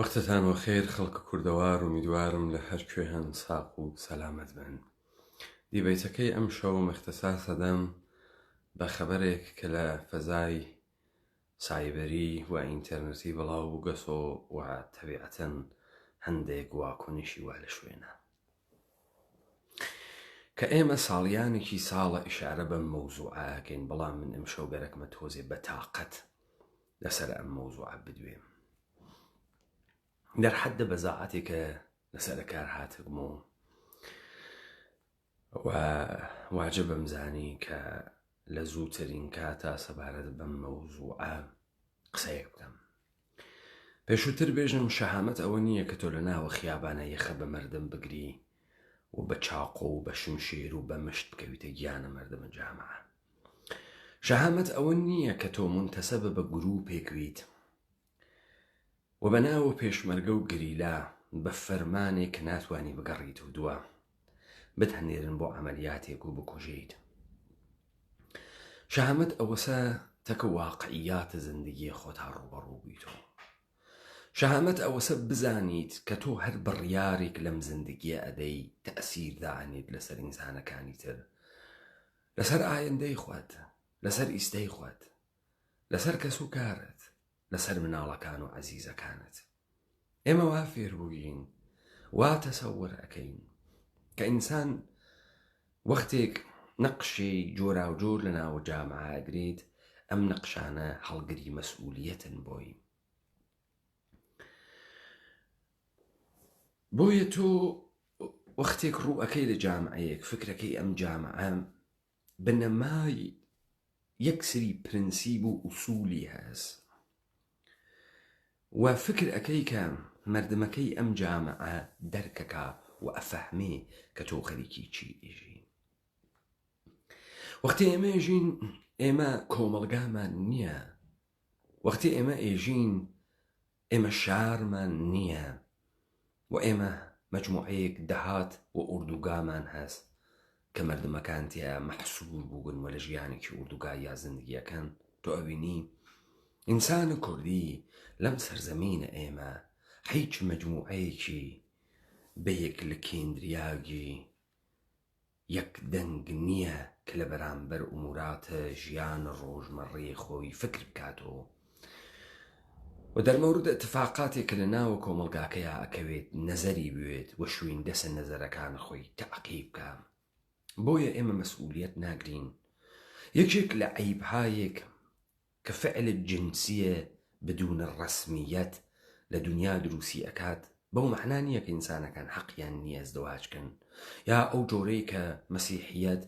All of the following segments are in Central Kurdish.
وەختتان وەخێر خەڵکە کوردەوار و میدوارم لە هەر کوێ هەن ساق و سەلامەت بن. دیبەیتەکەی ئەم شەوم اختصاص دەدەم بە خەبەرێک کە لە فەزای سایبەری و ئینتەرنێتی بڵاو بووگەسۆ و تەبیعەتەن هەندێک واکۆنیشی وا لە شوێنە کە ئێمە ساڵیانێکی ساڵە ئیشارە بەم مەوزوعەکەین، بەڵام من ئەم شەو بەرەکمە تۆزێ بەتاقەت لەسەر ئەم مەوزوعە بدوێم. دەرحەدە بەزاعەتێک کە لەسەر کار هاتم و واجبم زانی کە لە زووترین کاتە سەبارەت بەم مەوزوعە قسەیەک بکەم. پێشووتر بێژم شەهامەت ئەوە نییە کە تۆ لە ناوە خیابانە یەخە بە مەردم بگری و بە چاقۆ و بە شمشێر و بە مشت بکەویتە گیانە مەردمە جامعە. شەهامەت ئەوە نییە کە تۆ منتەسەبە بە گروپێکویت و بەناوە پێشمەرگە و گریلا بە فەرمانێک ناتوانی بگەڕیت و دووە بتهنێرن بۆ عملیاتێک و بکوژیت. شەهامەت ئەوەسە تەکە واقعیات زندگی خۆتا ڕوبەڕوو بیتەوە. شەهامەت ئەوەسە بزانیت کە تۆ هەر بڕیارێک لەم زندگیە ئەدەی تەئسیر داهەنێت لەسەر ئینسانەکانی تر، لەسەر ئایندەی خۆت، لەسەر ئیستەی خۆت، لەسەر کەس و کارت، لەسەر مناڵەکان و عەزیزەکانت. ئێمە وا فێر بووین، وا تەسەوور ئەکەین کە ئینسان وەختێک نەقشی جۆرا و جۆر لە ناوە جامعە ئەگرێت، ئەم نەقشانە هەڵگری مەسئولیەتن بۆی. بۆیە تۆ وەختێک ڕوو ئەەکەی لە جامعەیەک، فکرەکەی ئەم جامعە بنەمای یەک سری پرنسیب و ئوسولی هەست و فکر ئەەکەی کە مردمەکەی ئەم جامعە دەرکەکە و ئەفەحمێ کە تۆ خەریکی چی ئێژین. وەختی ئێمە ئێژین، ئێمە کۆمەڵگامان نییە. وەختی ئێمە ئێژین، ئێمە شارمان نییە و ئێمە مەجموعەیەک دەهات و ئوردوگامان هەست کە مردمەکان تیا مەحسوور بوون و لە ژیانێکی ئوردوگا یا زندگیەکەن. تۆ ئەبینی ئینسانە کوردی لەم سەرزەمینە ئێمە هیچ مەجموعەیەکی بەیەک لە کێندریاگی یەک دەنگ نییە کە لە بەرامبەر ئوموراتە ژیان ڕۆژمەڕەی خۆی فکر بکاتەوە و دەرمەورد ئەتفاقاتێک کە لە ناوە کۆمەڵگاکەیە ئەکەوێت نەزەری بوێت و شوین دەسە نەزەرەکان خۆی تەعقیب بکە. بۆیە ئێمە مەسئولیەت ناگرین. یەکێک لە عەیبهایەک کە فعل جنسیە بدون ڕەسمیەت لە دنیا دروستی ئەکات، بەو مەحنا نییە کە ئینسانەکان حەقیان نییە ئەزدەواجکەن، یا ئەو جۆرەی کە مەسیحیەت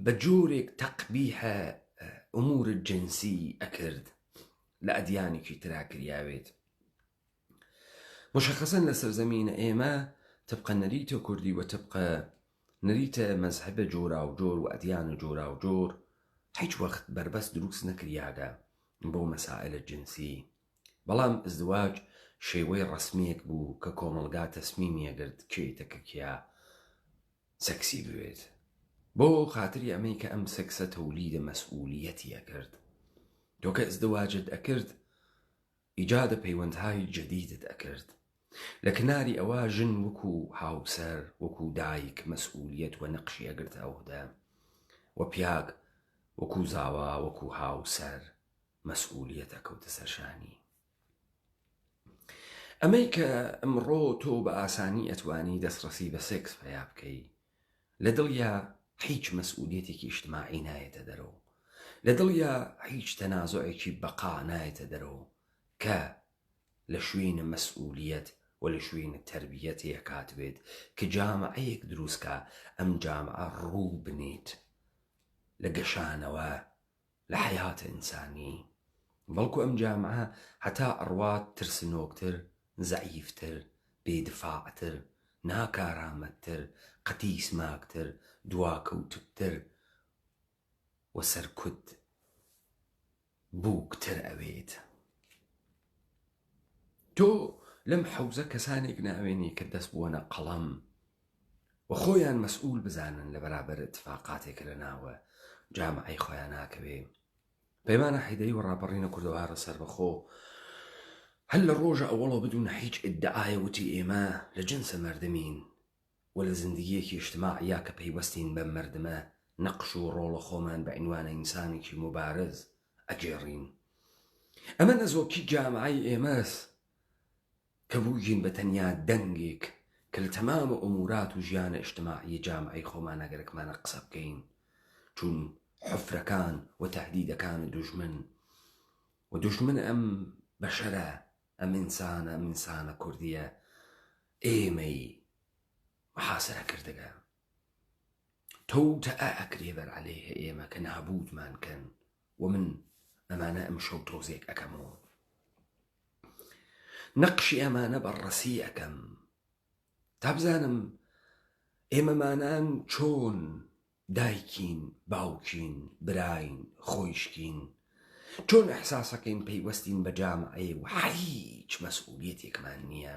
بە جۆرێک تەقبیحە ئومور جنسی ئەکرد لە ئەدیانێکی ترا کریاوێت. مشخصەن لە سەرزەمینە ئێمە تبقە نەریتە کوردی و تبقە نەریتە مەزهبە جۆرا و جۆر و ئەدیانە جۆرا و جۆر هیچ وەخت بربەست دروست نەکریاگە بۆ مەسائلە جنسی. بەڵام ئەزدواج شێوەی ڕەسمیەک بوو کە کۆمەڵگا تەسمیمی ئەگرت کێیتەکە کیا سەکسی بوێت، بۆ خاتری ئەمەی کە ئەم سەکسە تەولیدە مەسئولیەتی ئەکرد. تۆ کە ئەزدواجت ئەکرد، ئیجادە پەیوەندهای جەدیدت ئەکرد. لە کناری ئەوە ژن وەکو هاوسەر، وەکو دایک مەسئولیەت و نەقشی ئەگرت ئەودا، و پیاک وەکو زاوا، وەکو هاوسەر مەسئولیەت ئەکەوتە سەرشانی. ئەمەی کە ئەمڕۆ تۆ بە ئاسانی ئەتوانی دەستڕەسی بە سێکس پیا بکەی، لە دڵیا هیچ مەسئولیەتێکی ئیجتماعی نایەتە دەرەوە، لە دڵیا هیچ تەنازوعێکی بەقا نایەتە دەرەوە کە لە شوێنە مەسئولیەت و لە شوێنە تەربیەت یەکاتوێت کە جامعەیەک دروستکە، ئەم جامعە ڕوو بنێت لە گەشانەوە لە حەیاتە ئینسانی. بەڵکو ئەم جامعە هەتا ئەڕوات ترسنۆکتر، زەعیفتر، بێدفاعتر، ناکارامەتتر، قەتیسماکتر، دواکەوتوبتر و سەرکوت بووکتر ئەوێت. تۆ لەم حەوزە کەسانێک ناوێنی کە دەست بووەنە قەڵەم و خۆیان مەسئول بزانن لە بەرابەر اتفاقاتێک لە ناوە جامعەی خۆیان ناکەوێ. پەیمانە حەیدەری و ڕاپەڕینە کوردەوارە سەربەخۆ هەر لە ڕۆژە ئەوەڵە بدوونە هیچ ئیدعایە وتی ئێمە لە جنسە مردمین و لە زندگیەکی اجتماعیا کە پەیوەستین بە مردمە نەقش و ڕۆڵە خۆمان بە عنوانە ئینسانێکی مبارز ئەگێڕین. ئەمە نەزۆکی جامعەی ئێمەس کە بووین بە تەنیا دەنگێک کە لە تەمامە ئومورات و ژیانە اجتماعی جامعەی خۆمان ئەگەرەکمانە قسە بکەین، چون حفرەکان و تەهدیدەکان دوژمن و دوژمن ئەم بەشەرە، ئەم ئینسانە کوردیە ئێمەی محاسرە کردەگە تەوتە ئەکرێ بەر عەلەیه ئێمە کە نابودمان کەن و من ئەمانە ئەم شەو تۆزێک ئەکەمەوە. نەقشی ئەمانە بەڕەسی ئەەکەم تا بزانم ئێمەمانان چۆن دایکین، باوکین، براین، خۆیشکین، چۆن ئەحساسەکەین پەیوەستین بە جامعەیە و هیچ مەسئولیەتێکمان نییە.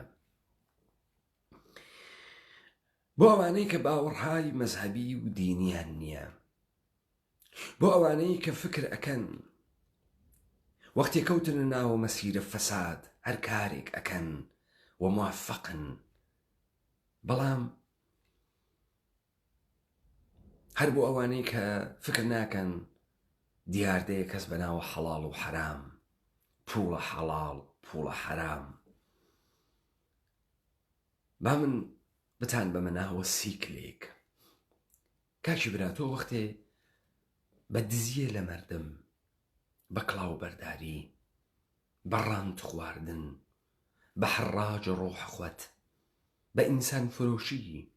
بۆ ئەوانەی کە باوەڕهای مەزهەبی و دینیان نییە، بۆ ئەوانەی کە فکر ئەکەن وەختێ کەوتنە ناوە مەسیرە فەساد هەر کارێک ئەکەن و موافقن، بەڵام هەر بۆ ئەوانەی کە فکر ناکەن دیاردەیە کەس بە ناوە حەڵاڵ و حەرام، پوڵە حەڵاڵ پوڵە حەرام. با من بتان بەمە ناوە سیکلێک. کاکی براتۆ وەختێ بە دزیە لە مردم، بە کڵاو بەرداری، بە ڕاند خواردن، بە حڕاج ڕۆح خوت، بە ئینسان فرۆشی،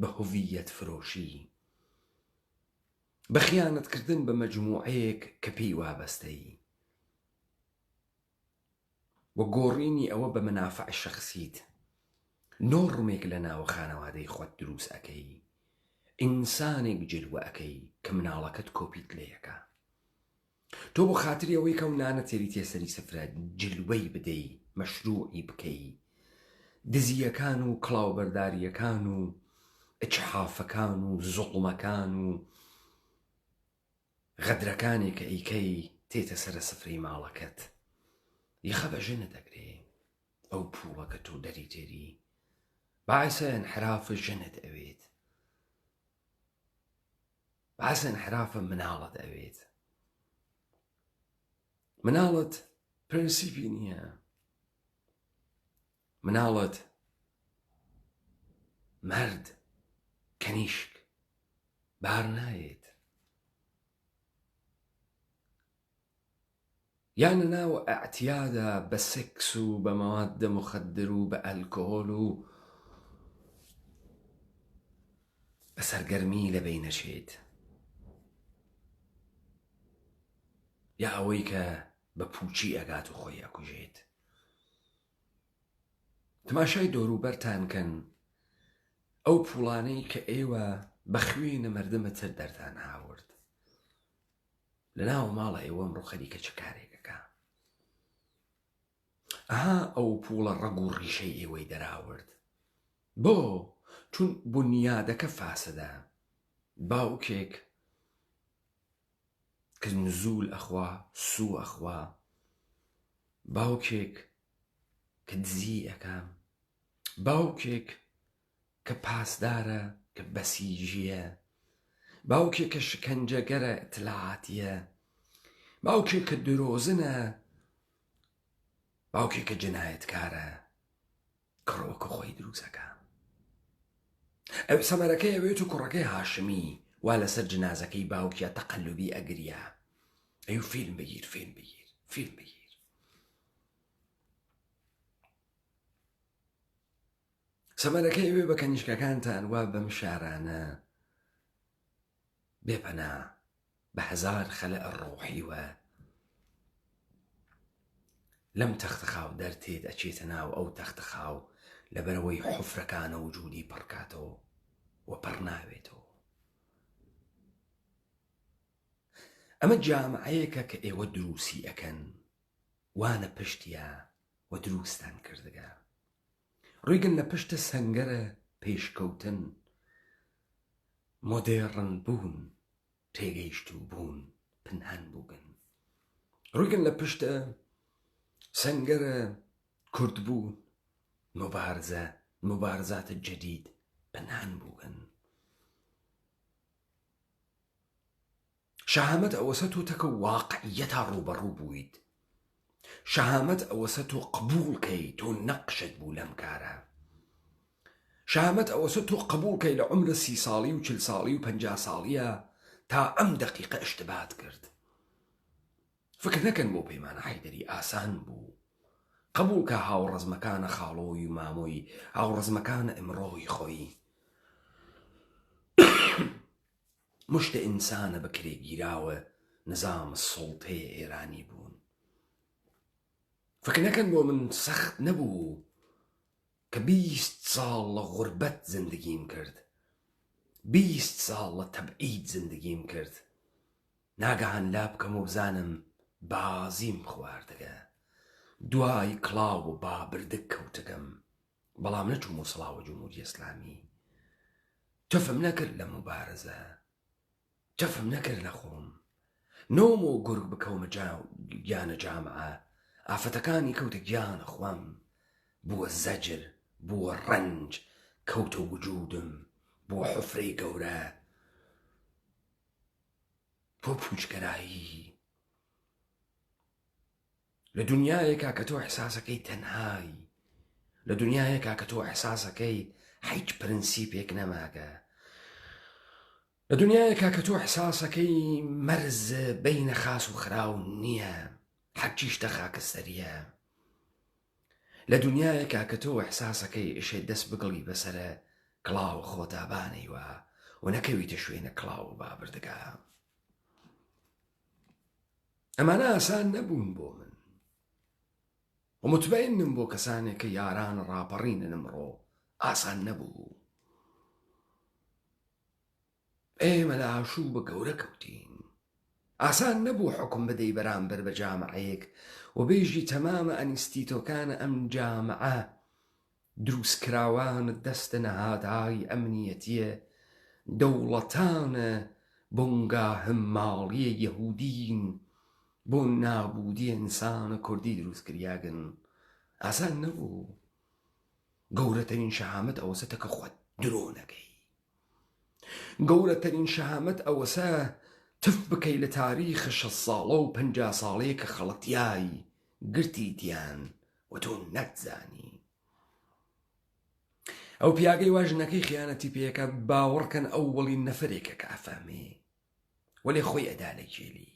بە هویەت فرۆشی، بە خیانەتکردن بە مەجموعەیەک کە پێی وابەستەی و گۆڕینی ئەوە بە منافع شەخسیت، نۆڕمێک لە ناوە خانەوادەی خۆت دروست ئەەکەی، ئینسانێک جلوە ئەەکەی کە مناڵەکەت کۆپیت لێیەکە. تۆ بۆ خاتری ئەوەی کە نانە تێری تێسەری سفرە جلوەی بدەی، مەشروعی بکەی، دزیەکان و کڵاوبەرداریەکان و ئجحافەکان و زوڵمەکان و غەدرەکانی کە ئەیکەی تێتە سەرە سفرەی ماڵەکەت یخە بە ژنت ئەگرێ. ئەو پوڵە کە تۆ دەری تێری باعسە انحرافە ژنت ئەوێت، باعسە انحرافە مناڵت ئەوێت. مناڵت پرنسیپی نییە، مناڵت مرد کەنیشک بار نایێت، یانە ناوە ئەعتیادە بە سێکس و بە مەوادە مخدر و بە ئەلکۆهۆل و بە سەرگەرمی لە بەی نەچێت، یا ئەوەی کە بە پوچی ئەگات و خۆی ئەکوژێت. تماشای دۆروبەرتان کەن ئەو پوڵانەی کە ئێوە بە خوێنە مردمە تر دەردان هاورد لە ناو ماڵە ئێوە ئەمڕۆ خەریکە چه کارێکەکە. ئەها ئەو پوڵە ڕەگ و ڕیشەی ئێوەی دەراورد. بۆ چون بنیادەکە فاسدە. باوکێک کە نزول ئەخوا، سوو ئەخوا، باوکێک کە دزی ئەکا، باوکێک کە پاسدارە کە بەسیژیە، باوکێک کە شکنجەگەرە ئتلاعاتیە، باوکێک کە درۆزنە، باوکێک کە جنایەتکارە کڕۆکە خۆی دروستەکە. ئەو سەمەرەکەی ئەوێت و کوڕەکەی هاشمی وا لەسەر جنازەکەی باوکیە تەقەلوبی ئەگریا. ئەو فیلم بگیر، فیلم بگیر، فیلم بگیر. سەمەرەکەی ئەوێ بە کەنیشکەکانتان وا بەم شارانە بێپەنا بە هەزار خەلە ڕۆحیوە لەم تەختەخاو دەرتێت ئەچێتە ناو ئەو تەختەخاو لەبەرەوەی حوفرەکانە وجودی پڕکاتەوە و پڕ ناوێتەوە. ئەمە جامعەیەکە کە ئێوە دروستی ئەکەن، وانە پشتیە و دروستان کردگە. ڕیگن لە پشتە سەنگەرە پێشکەوتن، مۆدێڕن بوون، تێگەیشتو بوون، پنهان بووگن. ڕیگن لە پشتە سەنگەرە کورد بوون مبارزات جدید پەنهان بوون. شەهامەت ئەوەسە تۆ تەکە واقعیەتا ڕوبەڕوو بوویت. شەهامەت ئەوەسە تۆ قبوڵکەی تۆ نەقشت بوو لەم کارە. شەهامەت ئەوەسە تۆ قبوڵکەی لە عمرە 30 ساڵی و 40 ساڵی و 50 ساڵیە تا ئەم دەقیقە ئشتبات کرد. فکر نەکەن بۆ پەیمانە حەیدەری ئاسان بوو. قبوڵکە هاوڕەزمەکانە خاڵۆی و مامۆی هاوڕەزمەکانە ئەمڕۆی خۆی. مشتە ئینسانە بەکرێگیراوە نظام سوڵتەیە ئێرانی بوون. فکر نەکەن بۆ من سەخت نەبوو کە 20 ساڵ لە غوربەت زندگیم کرد. 20 ساڵ لە تەبعید زندگیم کرد. ناگەهان لا بکەم و بزانم بازیم خواردەگە. دوای کڵاو و بابردک کەوتەکەم. بەڵام نەچووم و سڵاوە جمهوری ئیسلامی. تەفم نەکرد لە مبارزە. تەفم نەکرد لە خۆم. نۆم و گورگ بکەومە گیانە جامعە. ئافەتەکانی کەوتە گیانە خۆم. بووە زەجر، بووە ڕەنج، کەوتە وجودم، بووە حفرەی گەورە، بۆ پوچگەرایی. لە دنیایەکە کە تۆ ئەحساسەکەی تەنهایی، لە دنیایەکە کە تۆ ئەحساسەکەی هیچ پرنسیپێک نەماگە، لە دنیایەکە کە تۆ ئەحساسەکەی مەرز بەینە خاس و خراو نییە، حەقیشتە خاکستەریە. لە دنیایەکە کە تۆ ئەحساسەکەی ئشێ دەست بگڵی بەسەرە کڵاو خۆتابانەیوە و نەکەویتە شوێنە کڵاو و بابردگە. ئەمانە ئاسان نەبوون بۆ من. و متبەینم بۆ کەسانێک کە یاران ڕاپەڕینن ئەمڕۆ ئاسان نەبوو. ئێمە لە ئاشوو بە گەورە کەوتین. ئاسان نەبوو حکم بدەی بەرامبەر بە جامعەیەک و بێژی تەمامە ئەنیستیتۆکانە ئەم جامعە دروستکراوانە دەستە نەهادهای ئەمنیەتیە دەوڵەتانە بۆنگاهم ماڵیە یەهودین بۆ نابوودی ئینسانە کوردی دروستکریاگن. ئاسان نەبوو. گەورەترین شەهامەت ئەوەسە کە خۆت درۆ نەکەی. گەورەترین شەهامەت ئەوەسە تف بکەی لە تاریخە 60 ساڵە و 50 ساڵەیە کە خەڵەتیایی گرتی دیان و تۆ نەتزانی. ئەو پیاگەی واژنەکەی خیانەتی پێەکە باوەڕکەن ئەووەڵین نەفرێکە کە ئەفەمێ وەلێ خۆی ئەدا لە جێلی.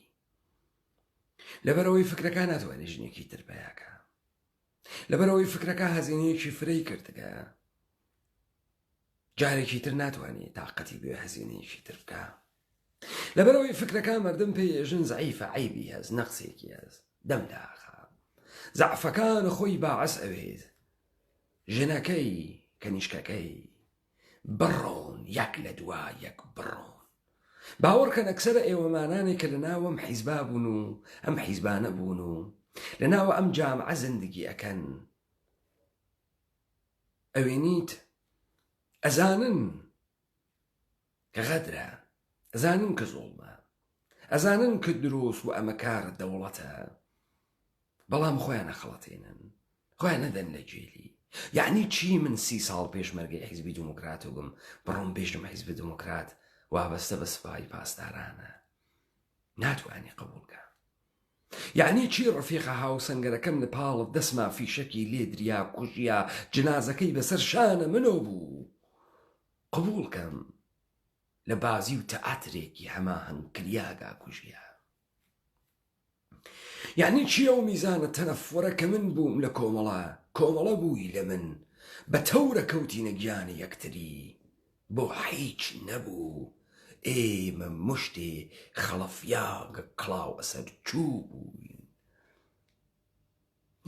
لەبەرەوەی فکرەکە ناتوانێت ژنێکی تر پیاکە. لەبەرەوەی فکرەکە هەزینەیەکی فرەی کردگە. جارێکی تر ناتوانێت تاقەتی بێ هەزینەیەکی تر بکە. لەبەرەوەی فکرەکە مردم پێژن زەعیفە، عیبی هەست، نەقسێکی هەست، دەمداخە. زەعفەکان خۆی باعەس ئەوێت ژنەکەی کەنیشکەکەی بڕۆن یەک لە دوای یەک بڕۆن. باوەڕکەن ئەکسەرە ئێوەمانانێک کە لە ناو ئەم حیزبا بوون و ئەم حیزبانە بوون و لە ناو ئەم جامعە زندگی ئەکەن ئەوێنیت ئەزانن کە غەدرە، ئەزانن کە زۆڵمە، ئەزانن کە دروست و ئەمە کارە دەوڵەتە، بەڵام خۆیان نەخەڵەتێنن، خۆیان نەدەن لە جێلی. یعنی چی من 30 ساڵ پێش مەرگەی حیزبی دموکرات وگم بڕۆم بێژم حیزبی دموکرات وابەستە بە سوپای پاسدارانە؟ ناتوانی قبولکە. یعنی چی ڕفیقە هاوسەنگەرەکەم لە پاڵت دەسما فیشەکی لێدریا کوژیا جنازەکەی بەسەر شانە منۆ بوو قبولکەم لە بازی و تەئاترێکی هەماهەنگ کریاگا کوژیا. یعنی چی ئەو میزانە تەنەفوەرە کە من بووم لە کۆمەڵە بووی لە من بە تەورە کەوتینە گیانی یەکتری بۆ هیچ نەبوو. ئێمە مشتێ خەڵەفیاگە کڵاو ئەسەر چوو بووین.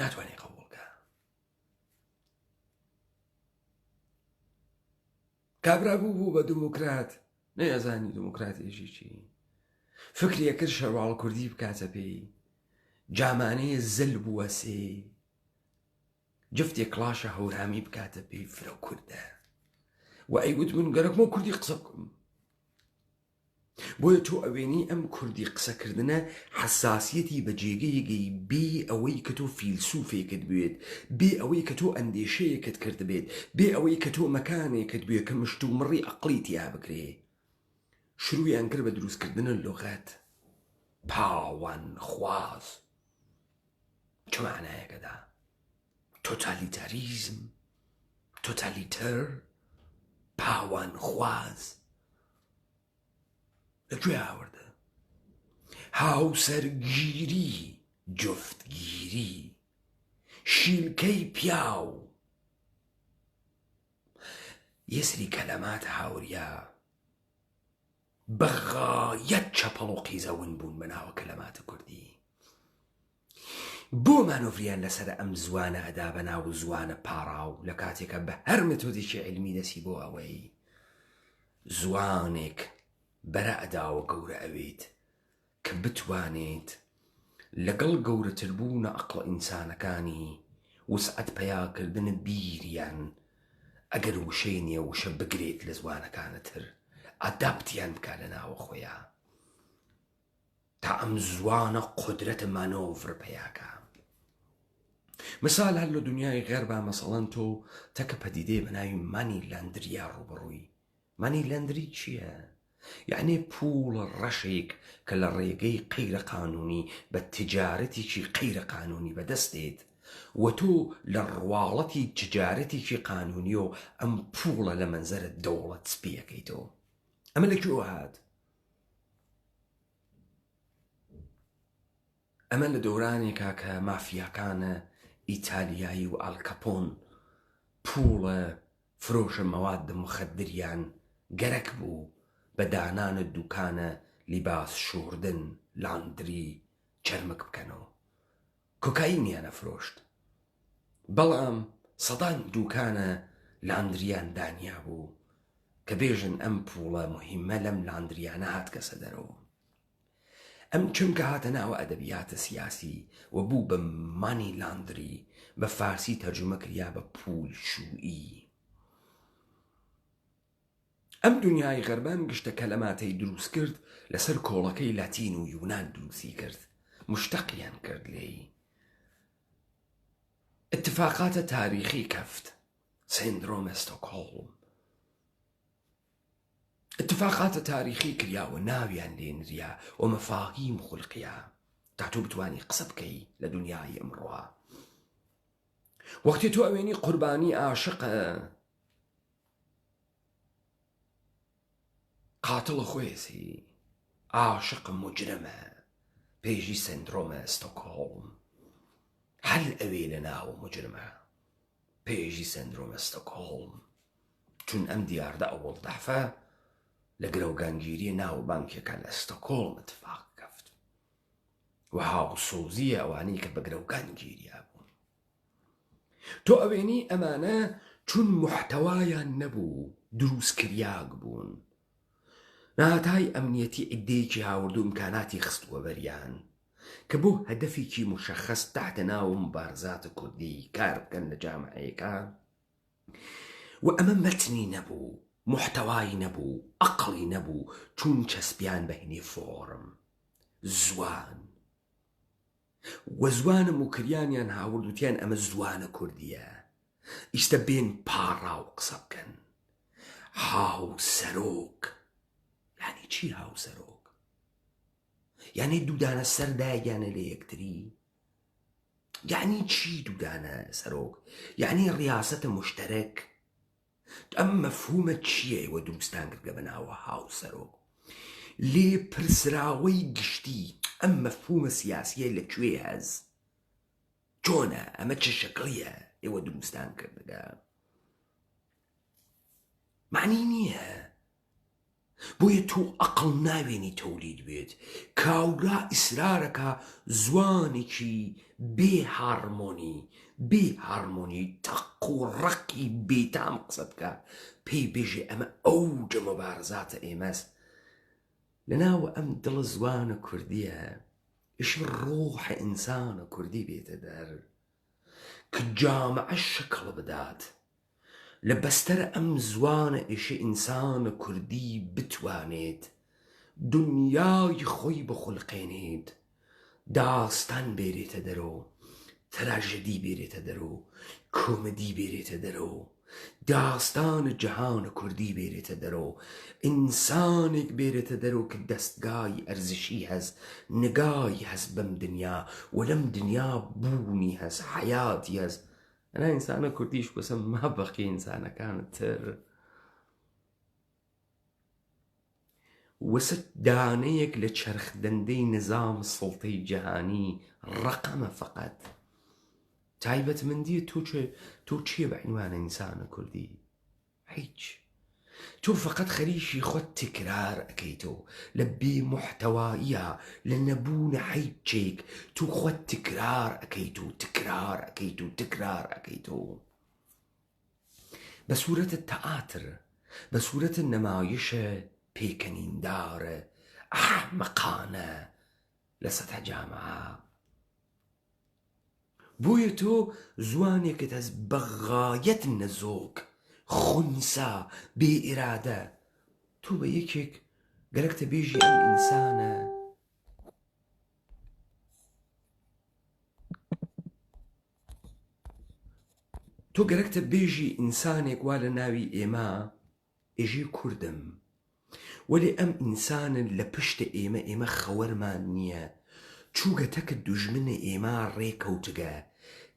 ناتوانێ قبولکە. کابرا بوو بە دموکرات نەیەزانی دموکراتێژی چی. فکرێ کرد شەرواڵ کوردی بکاتە پێی. جامانەیە زل بووە سێ جفتێک کڵاشە هەورامی بکاتە پێی فرە کووردە و ئەیگوت من گەرەکمە کوردی قسە بکەم. بۆیە تۆ ئەوێنی ئەم کوردی قسەکردنە حساسیەتی بە جێگەیەکی بێ ئەوەی کە تۆ فیلسوفێکت بێت، بێ ئەوەی کە تۆ ئەندێشەیەکت کرد بێت، بێ ئەوەی کە تۆ مەکانێکت بێت کە مشت و مڕی عەقڵی تیا بکرێ. شروعیان کرد بە دروستکردنە لۆغەت. پاوانخواز چ معنایەکەدا؟ تۆتالیتاریزم، تۆتالیتەر، پاوانخواز لەکوێ ئاوردە؟ هاوسەرگیری، جفتگیری، شیلکەی پیاو، یەسری کەلەمات هاوریا بەغایەت چەپەڵ و قیزەون بوون بەناوە کەلەماتە کوردی. بۆ مانۆڤریان لەسەر ئەم زوانە ئەدا بەناو زوانە پاڕاو لە کاتێکە بە هەر مێتۆدێکی عیلمی دەسی بۆ ئەوەی زوانێک بەرە ئەداوە گەورە ئەوێت کە بتوانێت لەگەڵ گەورەتربوونە عەقڵە ئینسانەکانی وسعەت پەیاکردنە بیریان ئەگەر وشەی نییە وشە بگرێت لە زوانەکانتر، ئەداپتیان بکە لە ناوە خۆیان تا ئەم زوانە قودرەتە مانۆڤر پەیاکە. مثال هەر لە دنیای غێربا مەسەڵەن تۆ تەکە پەدیدەی بە ناوی مانی لاندریا ڕوبەڕووی. مانی لاندری چییە؟ یعنی پوڵە ڕەشێک کە لە ڕێگەی قەیرە قانونی بە تجارەتێکی قەیرە قانونی بەدەستێت و تۆ لە ڕواڵەتی تجارەتێکی قانونی و ئەم پوڵە لە مەنزەرت دەوڵەت سپیەکەیتەوە. ئەمە لەکوێ هات؟ ئەمە لە دەورانێکا کە مافیاکانە ئیتالیایی و ئالکەپۆن پوڵە فرۆشە مەوادە مخەدریان گەرەک بوو بە دانانە دوکانە لیباس شوردن، لاندری، چەرمک بکەنەوە. کۆکاینیانە فرۆشت، بەڵام سەدان دوکانە لاندریان دانیا بوو کە بێژن ئەم پوڵە مهمە لەم لاندریانە هات کەسە دەرەوە. ئەم چونکە هاتە ناوە ئەدەبیاتە سیاسی و بوو بە مانی لاندری، بە فارسی تەرجمە کریا بە پول شوئی. ئەم دنیای غەربان گشتە کەلەماتەی دروست کرد لەسەر کۆڵەکەی لاتین و یونان دروستی کرد، مشتەقیان کرد لێی. اتفاقاتە تاریخی کەفت، سیندرۆمە ستۆکهۆڵم، اتفاقاتە تاریخی کریاوە ناویان لێنریا و مەفاهیم خولقیە تا تۆ بتوانی قسە بکەی لە دنیای ئەمڕۆوە. وەختی تۆ ئەوێنی قوربانی عاشقە، قاتڵە خۆیسی، عاشق مجرمە، پێشی سیندرۆمە ستۆکهۆڵم. هەر ئەوێ لە ناو مجرمە پێشی سیندرۆمە ستۆکهۆڵم، چون ئەم دیاردە ئەوڵ دەحفە لە گرەوگانگیری ناو بانکێکە لە ستۆکهۆڵم اتفاق کەفت و هاوسۆزیە ئەوانەی کە بە گرەوگانگیریە بوون. تۆ ئەوێنی ئەمانە چون محتەوایان نەبوو، دروستکریاک بوون، نهاتای ئەمنیەتی عیدەیەکی هاوردوو ئیمکاناتی خستووە بەریان کە بۆ هەدەفێکی مشەخەص تحتە ناو مبارزاتە کوردی کار بکەن لە جامعەیەکە. و ئەمە مەتنی نەبوو، محتەوای نەبوو، عەقڵی نەبوو، چون چەسپیان بەهێنێ فۆرم زوان و زوانم و کریانیان هاوردوتیان ئەمە زوانە کوردیە. ئیستە بێن پاڕاو قسە بکەن. هاوسەرۆک یعنی چی هاوسەرۆک؟ یعنی دوودانە سەردایگیانە لە یەکتری؟ یعنی چی دوودانە سەرۆک؟ یعنی ڕیاسەتە مشتەرەک؟ ئەم مەفهومە چییە ئێوە دروستان کردگە بەناوە هاوسەرۆک؟ لێ پرسراوەی گشتی ئەم مەفهومە سیاسیە لەکوێ هەز؟ چۆنە؟ ئەمە چه شەکڵیە ئێوە دروستان کردگە؟ معنی نییە. بۆیە تۆ عەقڵ ناوێنی تەولید بێت. کاورا ئیسرارەکە زوانێکی بێ هارمۆنی تەق و ڕەقی بێتام قسە بکە، پێی بێژێ ئەمە ئەوجە مەبارزاتە ئێمەس لەناوە ئەم دڵە زوانە کوردیە، ئیش ڕۆحە ئینسانە کوردی بێتە دەر کە جامعە شکڵ بدات لە بەستەر ئەم زوانە ئیشە ئینسانە کوردی بتوانێت دنیای خۆی بخولقێنێت، داستان بێرێتە دەرۆ، تراژدی بێرێتە دەرۆ، کۆمەدی بێرێتە دەرۆ، داستانە جەهانە کوردی بێرێتە دەرۆ، ئینسانێک بێرێتە دەرۆ کە دەستگای ئەرزشی هەست، نگای هەست بەم دنیا و لەم دنیا بوونی هەست، حەیاتی هەست. ئەنا ئینسانە کوردیش بەسە مابەقی ئینسانەکانت تر وەسە دانەیەک لە چەرخدەندەی نظام سڵتەی جەهانی ڕقەمە فەقەت. تایبەتمەندیە تۆ چییە بە عنوانە ئینسانە کوردی؟ هیچ. تۆ فەقەت خەریشی خۆت تکرار ئەەکەیتەوە لە بێمحتەواییە، لە نەبوونە هیچێک تۆ خۆت تکرار ئەەکەیت و تکرار ئەەکەیت و تکرار ئەەکەیتەوە بە سوورەتە تەئاتر، بە سوورەتە نەمایشە پێکەنیندارە ئەحمەقانە لە سەتە جامعە. بۆیە تۆ زوانێکت هەست بە غایەت نەزۆک، خونسا، بێ ئیرادە، تۆ بە یەکێک گەرەکتە بێژی ئەم ئینسانە تۆ گەرەکتە بێژی ئینسانێک وا لە ناوی ئێمە ئێژێ کوردم، وەلێ ئەم ئینسانە لە پشتە ئێمە خەوەرمان نییە، چووگەتەکە دوژمنە ئێمە ڕێکەوتگە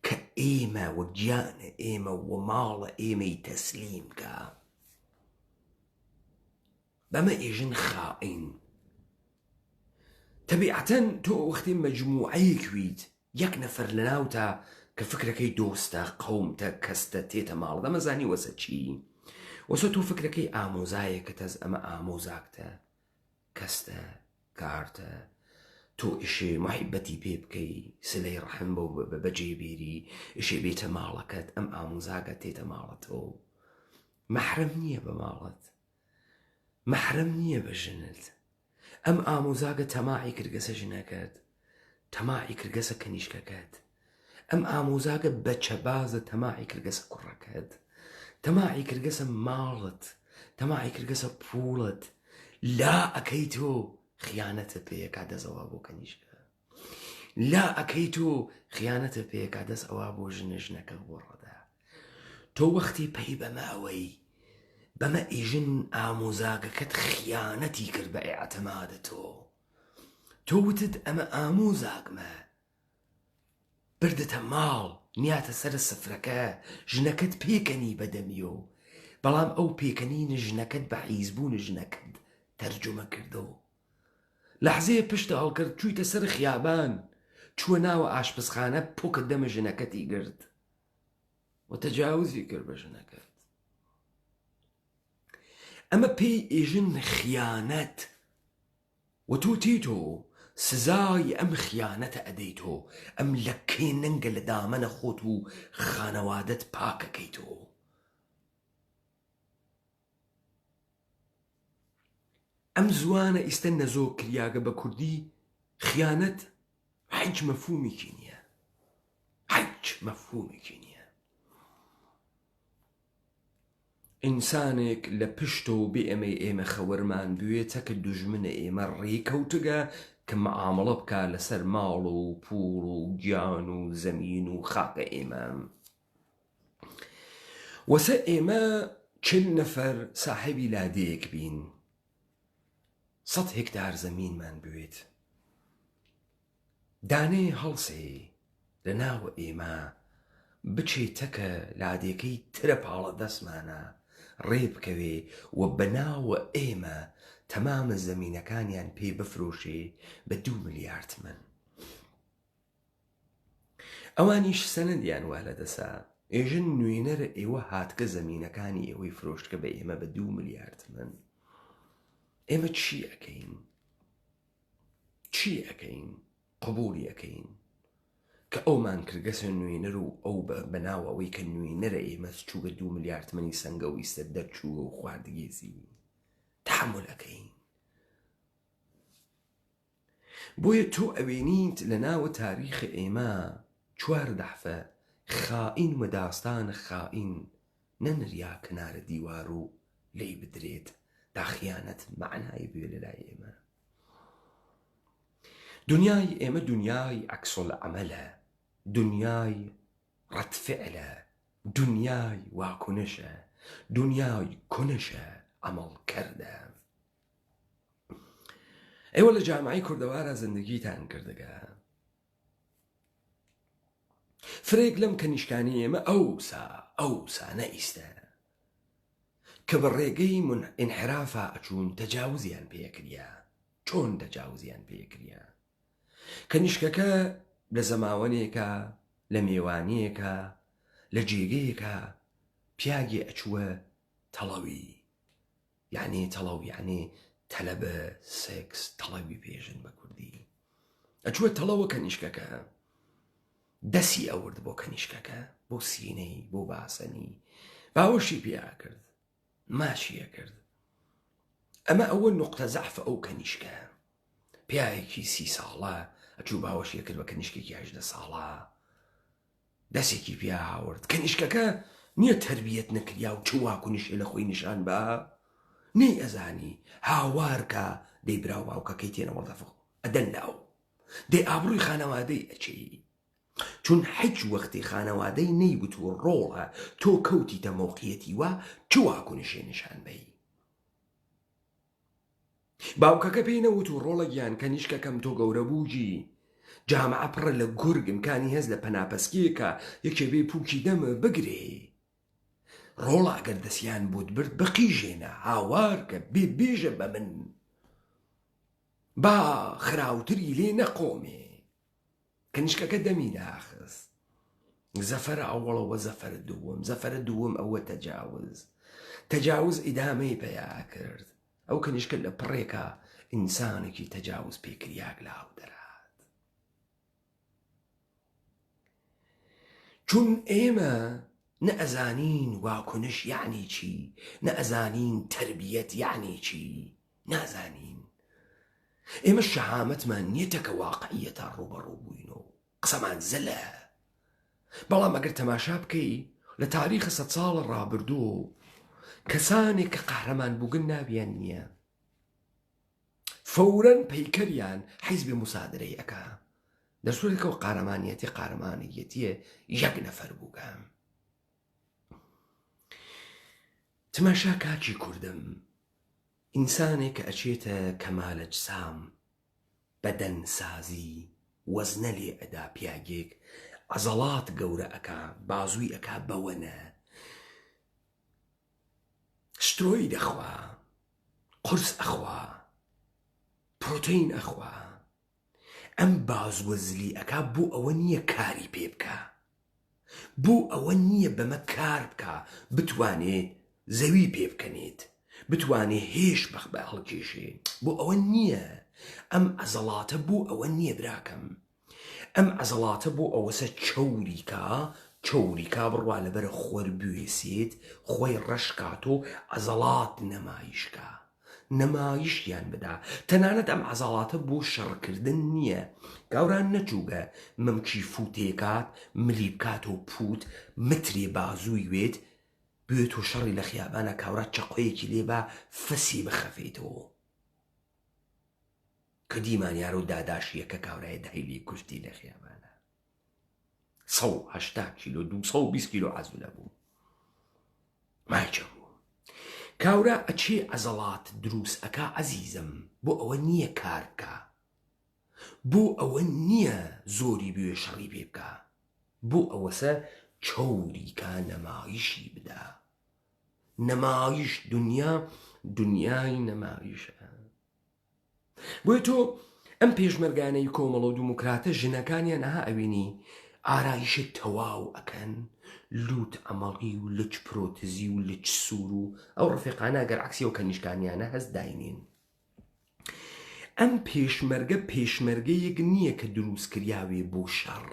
کە ئێمە وە گیانە ئێمە وە ماڵە ئێمەی تەسلیمکە. بەمە ئێژن خائین. تەبیعەتەن تۆ وەختی مەجموعەیەکویت، یەک نەفەر لە ناوتە کە فکرەکەی دۆستە، قەومتە، کەستە، تێتە ماڵ، دەمەزانی وەسە چی؟ وەسە تۆ فکرەکەی ئامۆزایەکە تەز ئەمە ئامۆزاکتە، کەستە، کارتە، تۆ ئیشێ محیبەتی پێ بکەی، سلەی ڕەحم بەجێبێری، ئیشێ بێتە ماڵەکەت، ئەم ئامۆزاکە تێتە ماڵەتەوە. مەحرەم نییە بە ماڵت، مەحرەم نییە بە ژنت. ئەم ئامۆزاگە تەماعی کردگەسە ژنەکەت، تەماعی کردگەسە کەنیشکەکەت، ئەم ئامۆزاگە بەچەبازە تەماعی کردگەسە کوڕەکەت، تەماعی کردگەسە ماڵت، تەماعی کردگەسە پوڵت. لا ئەەکەی تۆ خیانەتە پێیەکا دەزەوە بۆ کەنیشکە، لا ئەەکەی تۆ خیانەتە پێیەکا دەست ئەوە بۆ ژنەکە بۆ ڕەدا. تۆ وەختی پێی بەماوەی بەمە ئیژن ئامۆزاگەکەت خیانەتی کرد بە ئێعتەمادە تۆ وتت ئەمە ئامۆزاگمە، بردتە ماڵ، نیاتە سەر سفرەکە، ژنەکەت پێکەنی بەدەمیۆ، بەڵام ئەو پێکەنینە ژنەکەت بە حیزبوون ژنەکەت تەرجمە کردەوە. لەحزەیە پشتە هەڵکرد، چوویتە سەر خیابان، چووە ناوە ئاشپزخانە، پۆکت دەمە ژنەکەتی گرت و تەجاوزی کرد بە ژنەکەت. ئەمە پێی ئێژن خیانەت و تۆ تێتۆ سزای ئەم خیانەتە ئەدەیتۆ، ئەم لەکێ نەنگە لە دامەنە خۆت و خانەوادەت پاکەکەیتۆ. ئەم زوانە ئیستە نەزۆک کریاگە بە کوردی خیانەت هیچ مەفهومێکی نییە، هیچ مەفهومێکی نییە. ئینسانێک لە پشتۆ بێ ئێمە خەوەرمان بوێتە کە دوژمنە ئێمە ڕێکەوتگە کە مەعامەڵە بکە لەسەر ماڵ و پوڵ و گیان و زەمین و خاکە ئێمە. وەسە ئێمە 40 نەفەر ساحێبی لادەیەک بین، 100 هێکتار زەمینمان بوێت، دانەیە هەڵسێ لە ناوە ئێمە بچێتەکە لادێکەی ترە پاڵە دەستمانە ڕێ بکەوێ و بەناوە ئێمە تەمامە زەمینەکانیان پێ بفرۆشێ بە 2 ملیارد من. ئەوانیش سەنەدیان وا لە دەسا، ئێژن نوێنەرە ئێوە هاتکە زەمینەکانی ئێوەی فرۆشتکە بە ئێمە بە 2 ملیارد من. ئێمە چی ئەەکەین؟ چی ئەەکەین؟ قبوڵی ئەەکەین کە ئەومان کردگەسە نوێنەر و ئەو بەناو ئەوەی کە نوێنەرە ئێمە چووگە 2 ملیارد منی سەنگە و ئیسە دەرچووە و خواردگێزی تحمل ئەەکەین. بۆیە تۆ ئەوێنیت لە ناوە تاریخ ئێمە 4 دەحفە خائین و داستانە خائین نەنریا کنارە دیوار و لی بدرێت تا خیانەت معنای بوێ لە لای ئێمە. دنیای ئێمە دنیای عەکسوڵ عەمەلە، دنیای ڕەتفعلە، دنیای واکنشە، دنیای کنشە، عەمەڵکەردە. ئێوە لە جامعەی کوردەوارە زندگیتان کردگە، فرێک لەم کەنیشکانی ئێمە ئەوسا نەئیستە کە بە ڕێگەی ئینحرافە ئەچوون تەجاوزیان پێکریا. چۆن تەجاوزیان پێکریا؟ کەنیشکەکە لە زەماوەنێکە، لە میێوانەیەکە، لە جێگەیەکە پیاگێ ئەچووە تەڵەوی، یعنی تەڵەو یعنی تەلەبە سێکس، تەڵەوی پێژن بە کوردی. ئەچووە تەڵەوە کەنیشکەکە، دەسی ئەورد بۆ کەنیشکەکە، بۆ سینەی، بۆ باسەنی، باوەشی پێیا کرد، ماشیە کرد. ئەمە ئەوە نقطە زەعفە ئەو کەنیشکە. پیاوێکی 30 ساڵە ئەچوو باوەشیە کرد بە کەنیشکێکی 18 ساڵە، دەسێکی پیا هاورد. کەنیشکەکە نییە تەربیەت نەکریا و چ واکنشێ لە خۆی نیشان بە، نەی ئەزانی هاوارکە دەی براو باوکەکەی تێنەوە دەفق ئەدەن لاو، دەی ئابڕووی خانەوادەی ئەچی، چون هیچ وەختی خانەوادەی نەیگوت و ڕۆڵە تۆ کەوتیتە مۆقیەتی وە چ واکنشێ نیشان بەی. باوکەکە پێی نەوت و ڕۆڵە گیان کەنیشکەکەم تۆ گەورە بووجی، جامعە پڕە لە گورگ، ئیمکانی هەست لە پەناپەسکیەکە یەکێ بێ پووکی دەمە بگرێ، ڕۆڵە ئەگەر دەستیان بۆت برد بەقیژێنە، هاوارکە بێ بێژە بە من، با خراوتری لێ نەقۆمێ. کەنیشکەکە دەمی ناخست. زەفەرە ئەوڵەوە زەفەرە دووەم، زەفەرە دووەم ئەوە تەجاوز ئیدامەی پێیا کرد. ئەو کەنیشکە لە پڕێکە ئینسانێکی تەجاوز پێکریاک لاو دەرات. چون ئێمە نەئەزانین واکنش یعنی چی، نەئەزانین تربیەت یعنی چی، نازانین. ئێمە شەهامەتمان نییە کە واقعیەتە ڕوبەڕوو بووین و قسەمان زەلە. بەڵام ئەگەر تەماشا بکەی لە تاریخە 100 ساڵە ڕابردوو کەسانێک کە قەهرەمان بووگن ناویان نییە، فەورەن پەیکەریان حیزبی موسادرەی ئەکا، دەسوورێکەوە قارەمانیەتیە یەک نەفەر بووگە. تماشا کاکی کوردم، ئینسانێک کە ئەچێتە کەمالەجسام، بەدەنسازی، وەزنە لێ ئەدا، پیاگێک عەزەڵات گەورە ئەکا، بازووی ئەکا بەوەنە، سترۆی دەخوا، قورس ئەخوا، پرۆتین ئەخوا. ئەم بازوەزلی ئەکا بۆ ئەوە نییە کاری پێ بکە، بۆ ئەوە نییە بەمە کار بکە بتوانێت زەوی پێ بکەنێت، بتوانێت هێش بە هەڵکێشێ، بۆ ئەوە نییە. ئەم عەزەڵاتە بۆ ئەوە نییە براکەم، ئەم عەزەڵاتە بۆ ئەوەسە چەوریکا بڕوا لەبەرە خۆر بوێسێت، خۆی ڕەشکات و عەزەڵات نەمایشکە، نەمایشیان بدا. تەنانەت ئەم عەزەڵاتە بۆ شەڕکردن نییە. گاوران نەچووگە مەمکی فوتێکات، ملی بکات و پووت مترێ بازووی وێت بێت و شەڕی لە خیابانە کاورات چەقۆیەکی لێبا فەسی بخەفێتەوە، کە دیمانیارە و داداشیەکە کاورایە دایلی کوشتی لە خیابانە 180 کیلۆ 220 کیلۆ عەزولە بوو، ماچە بوو. کاورا ئەچێ عەزەڵات دروست ئەکا عەزیزم، بۆ ئەوە نییە کار بکە، بۆ ئەوە نییە زۆری بوێ شەڕی پێ بکە، بۆ ئەوەسە چەوریکە نەمایشی بدا. نەمایش دنیای نەمایشە. بۆیە تۆ ئەم پێشمەرگانەی کۆمەڵە و دیموکراتە ژنەکانیان ئەها ئەوینی ئارایشە تەواو ئەکەن، لوت ئەمەڵی و لچ پرۆتزی و لچ سوور و ئەو ڕفیقانە گەر عەکسی و کەنیشکانیانە هەست داینین. ئەم پێشمەرگەیەک نییە کە دروست کریاوێ بۆ شەڕ.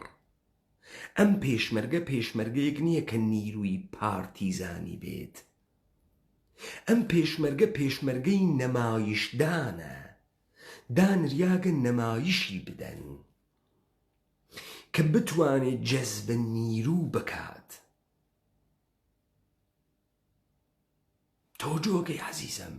ئەم پێشمەرگەیەک نییە کە نیروی پارتیزانی بێت. ئەم پێشمەرگەی نەمایشدانە، دانریاگە نەمایشی بدەن کە بتوانێت جەزبە نیرو بکات. تۆ جۆگەی عەزیزم،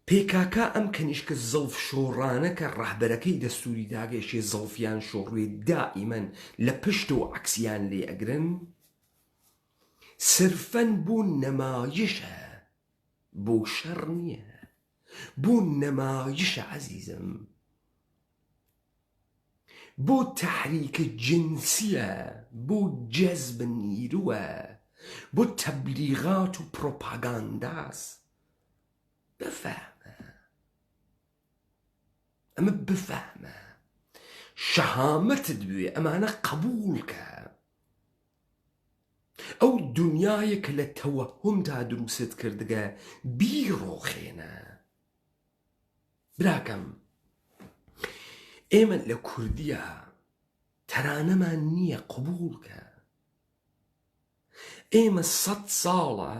پێکاکا ئەم کەنیشکە زڵف شۆڕانە کە ڕاهبەرەکەی دەستوری داگەشێ زڵفیان شۆڕێ دائیمەن لە پشت و عەکسیان لێ ئەگرن سرفەن بوو نەمایشە بۆ شەڕ نییە بۆ نەمایشە عەزیزم بۆ تەحریکە جنسیە بۆ جەزب نیرووە بۆ تەبلیغات و پرۆپاگانداس بفهمە ئەمە بفهمە شەهامەتت بوێ ئەمانە قبولکە ئەو دنیایە کە لە تەوەهومدا دروست کردگە بیڕۆخێنە براکەم ئێمە لە کوردیە تەرانەمان نییە قبولکە ئێمە 100 ساڵە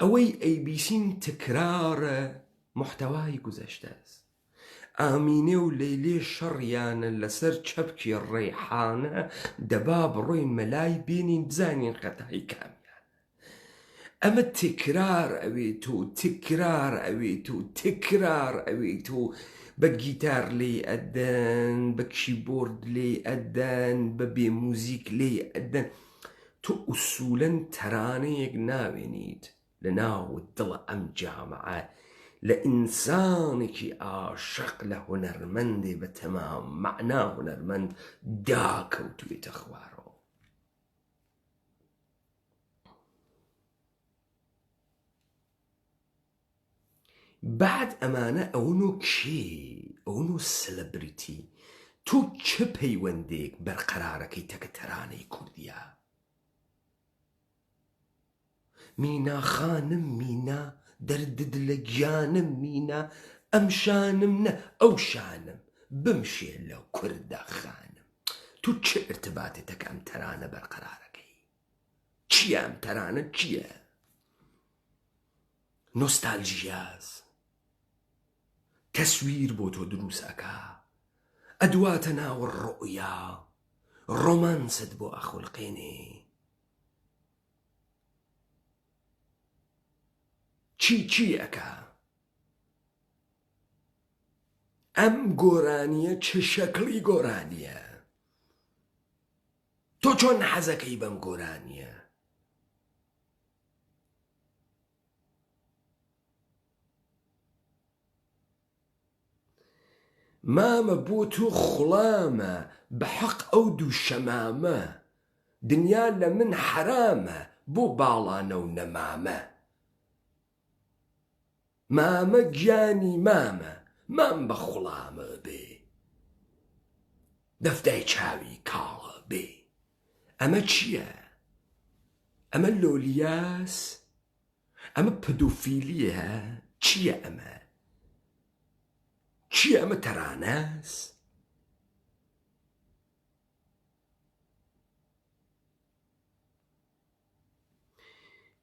ئەوەی ئەیبیسین تکرارە محتەوای گوزەشتە است ئامینێ و لەیلێ شەڕیانە لەسەر چەپکی ڕێحانە دەبا بڕۆین مەلای بێنین بزانین خەتای کامیان ئەمە تکرار ئەوێت و تکرار ئەوێت و تکرار ئەوێت و بە گیتار لێ ئەدەن بە کیبۆرد لێ ئەدەن بە بێ موزیک لێ ئەدەن تۆ ئوسوولەن تەرانەیەک ناوێنیت لە ناو دڵە ئەم جامعە لە ئینسانێکی عاشق لە هونەرمەندێ بە تەمام مەعنا هونەرمەند داکەوتوێتە خوارەوە بعد ئەمانە ئەون و کێ ئەون و سلەبریتی تۆ چه پەیوەندێک بەرقەرارەکەی تەکە تەرانەی کوردیە مینا خانم مینا دەردت لە گیانم مینا ئەم شانم نە ئەو شانم بمشێ لە کوردە خانم تو چه ارتباطێتەکە ئەم تەرانە بەرقەرارەکەی چییە ئەم تەرانە چییە نۆستالژیاز تەسویر بۆ تۆ دروست ئەکا ئەدواتە ناو ڕۆیا ڕۆمانست بۆ ئەخولقێنێ چی ئەکا ئەم گۆرانیە چه شەکڵی گۆرانیە تۆ چۆن حەزەکەی بەم گۆرانیە مامە بۆ تۆ خوڵامە بە حەق ئەو دوو شەمامە دنیا لە من حرامە بۆ باڵانە و نەمامە مامە گیانی مامە مام بە خوڵامە بێ دەفتای چاوی کاڵە بێ ئەمە چییە ئەمە لۆلیاس ئەمە پدۆفیلیە چییە ئەمە چییە ئەمە تەرانەس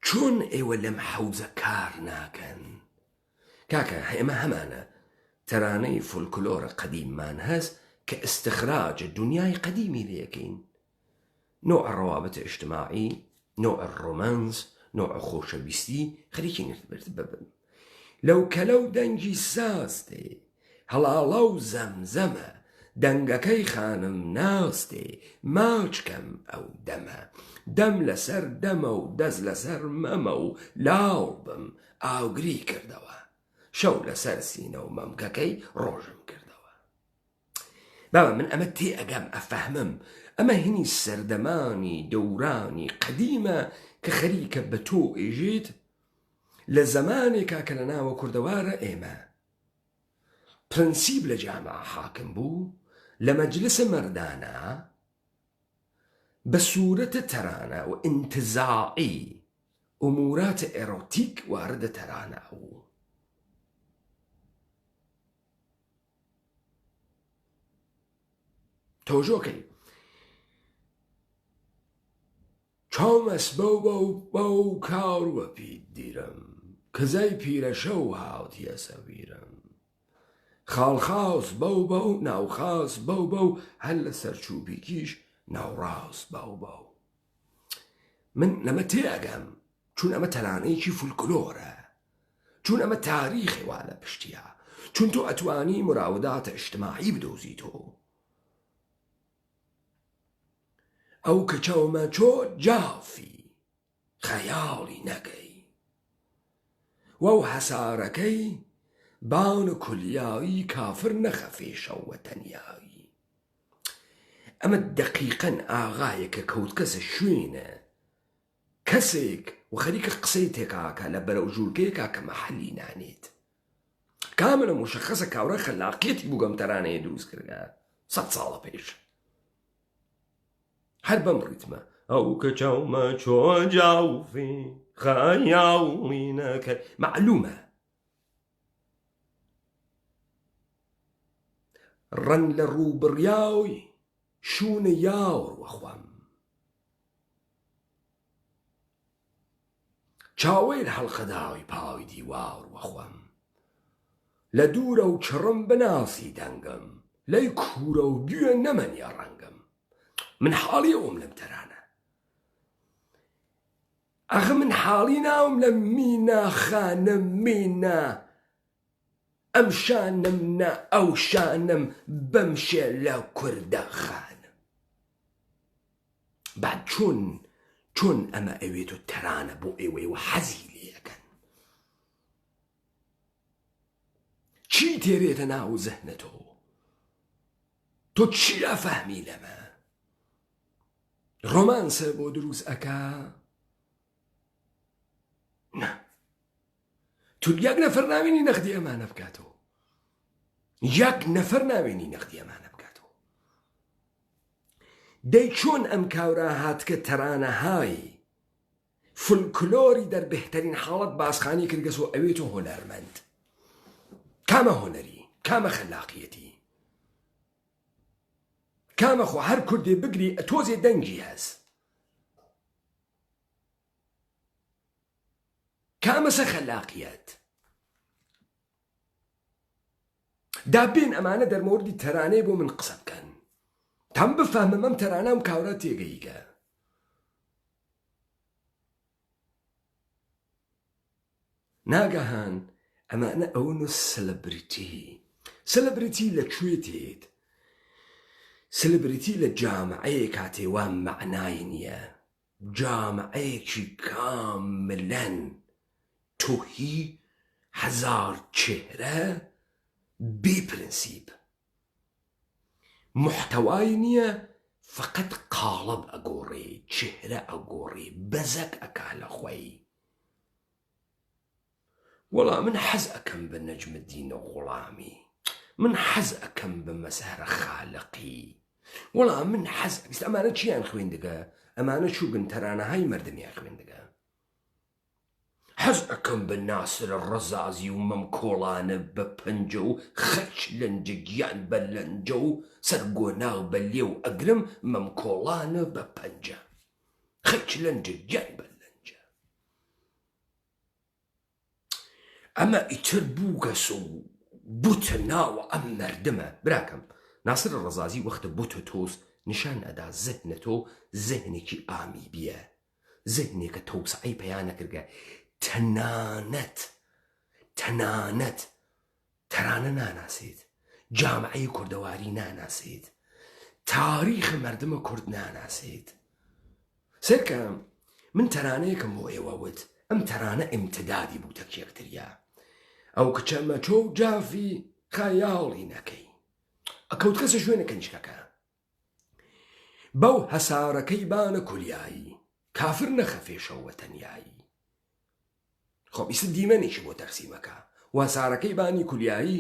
چۆن ئێوە لەم حەوزە کار ناکەن کاکە ئێمە هەمانە تەرانەی فولکلۆرە قەدیممان هەست کە ئستخراجە دنیای قەدیمی لێەکەین نوع ڕەوابەتە ئیجتماعی نوع ڕۆمانس نوع خۆشەویستی خەریکی نرد ببن لەو کەلە و دەنگی ساستێ هەڵاڵە و زەمزەمە دەنگەکەی خانم ناستێ ماچکەم ئەو دەمە دەم لەسەر دەمە و دەست لەسەر مەمە و لاو بم ئاوگری کردەوە شەو لەسەر سینە و مەمکەکەی ڕۆژم کردەوە بابە من ئەمە تێ ئەگەم ئەفەهمم ئەمە هینی سەردەمانی دەورانی قەدیمە کە خەریکە بە تۆ ئێژێت لە زەمانێکا کە لە ناوە کوردەوارە ئێمە پرەنسیب لە جامعە حاکم بوو لە مەجلسە مەردانە بە سوورەتە تەرانە و ئینتزاعی ئوموراتە ئێرۆتیک واردە تەرانە بوو تۆژۆکەی چۆمەس بەو کاروە پیت دیرم کزەی پیرەشە و هاوتیە سەویرم خاڵخاوس بەو ناوخاس بەو هەر لە سەرچوبێکیش ناوڕاست بەو من لەمە تێئەگەم چون ئەمە تەرانەیەکی فولکلۆرە چون ئەمە تاریخی وا لە پشتیە، چون تۆ ئەتوانی مراوداتە ئیجتماعی بدۆزیتەوە. ئەو کە چاومە چۆ جافی خەیاڵی نەکەی، وەو هەسارەکەی بانە کولیایی کافر نەخەفێشەوە تەنیایی. ئەمە دەقیقەن ئاغایەکە کەوت کەسە شوێنە کەسێک و خەریکە قسەی تێکاکە لە بەرەو ژوورگەیەکا کە مەحەلی نانێت. کاملە مشەخەسە کاورە خەلاقیەتی بووگەم تەرانەیە دروست کردە 100 ساڵە پێش. هەر بەم ڕیتمە ئەو کە چاومە چۆ جاوفی خەیاڵی نەکەی. معلومە ڕەن لە ڕووبڕیاوی شوونە یاوڕ وەخوام، چاوەی لە هەڵقەداوی پاوی دیوار وەخوام، لە دوورە و چڕم بناسی دەنگم، لەی کوورە و گوێ نەمەنیە ڕەنگم. من حاڵی ئەوم لەم تەرانە، ئەخە من حاڵی ناوم لە مینە خانە مینە، ئەم شانم نە ئەو شانم بەمشێ لە کوردە خانم. بعد چۆن ئەمە ئەوێت و تەرانە بۆ ئێوەی و حەزی لێەکەن. چی تێرێتە ناو زەهنەتەوە؟ تۆ چی ئەفەهمی لەمە؟ ڕۆمانسە بۆ دروست ئەکا؟ نە، تو یەک نەفەر ناوێنی نەخدی ئەمانە بکاتەوە، یەک نەفەر ناوێنی نەخدی ئەمانە بکاتەوە. دەی چۆن ئەم کاورە هاتکە تەرانەهای فولکلۆری دەربهترین حاڵەت باسخانی کردگەسەوە ئەوێت و هۆنەرمەند. کامە هۆنەری، کامە خەلاقیەتی، کامە خۆ هەر کوردێ بگری تۆزێ دەنگی هەست، کامەسە خەلاقیەت. دابێن ئەمانە دەرمەوردی تەرانەی بۆ من قسە بکەن تام بفەهمم ئەم تەرانەم کاورە تێگەیگە. ناگەهان ئەمانە ئەوەن و سەلەبریتی لەکوێ تێت؟ سەلەبریتی لە جامعەیە کاتێوان معنای نییە، جامعەیەکی کاملەن تۆهی هەزار چێرە بێ پرنسیب، محتەوای نییە، فقط قاڵب ئەگۆڕێ، چێرە ئەگۆڕێ، بەزەک ئەکا لە خۆی. وەڵا من حەز ئەکەم بە نەجمەدینە غوڵامی، من حەز ئەکەم بە مەزهرە خالقی، وەڵا من حەز ئەمانە چیان خوێندگە؟ ئەمانە چووگن تەرانەهای مردمیان خوێندگە. حەز ئەکەم بە ناسرە ڕەزازی و مەم کۆڵانە بە پەنجە و خەچ لەنجە گیان بە لەنجە و سەرگۆناغ بە لێو ئەگرم مەم کۆڵانە بە پەنجە، خەچ لەنجە گیان بە لەنجە. ئەمە ئیتر بووگەس و بوتە ناوە ئەم مەردمە. براکەم ناسرە ڕەزازی وەختە بوتە تۆز نیشان ئەدا زەهنە تۆ زەهنێکی ئامی بیە، زەهنێکە تەوسعی پەیان نەکردگە. تەنانەت تەرانە ناناسێت، جامعەی کوردەواری ناناسێت، تاریخ مردمە کورد ناناسێت. سەرکە من تەرانەیەکم بۆ ئێوە وت، ئەم تەرانە ئیمتدادی بوو تەکیەکتریا. ئەو کچەمە چۆ جافی خەیاڵی نەکەی، ئەکەوت کەسە شوێنە کەنجکەکە، بەو هەسارەکەی بانە کولیایی کافر نەخەفێشەوە تەنیایی. خۆ بیست دیمەنێکی بۆ تەرسیمەکە، و هەسارەکەی بانی کولیایی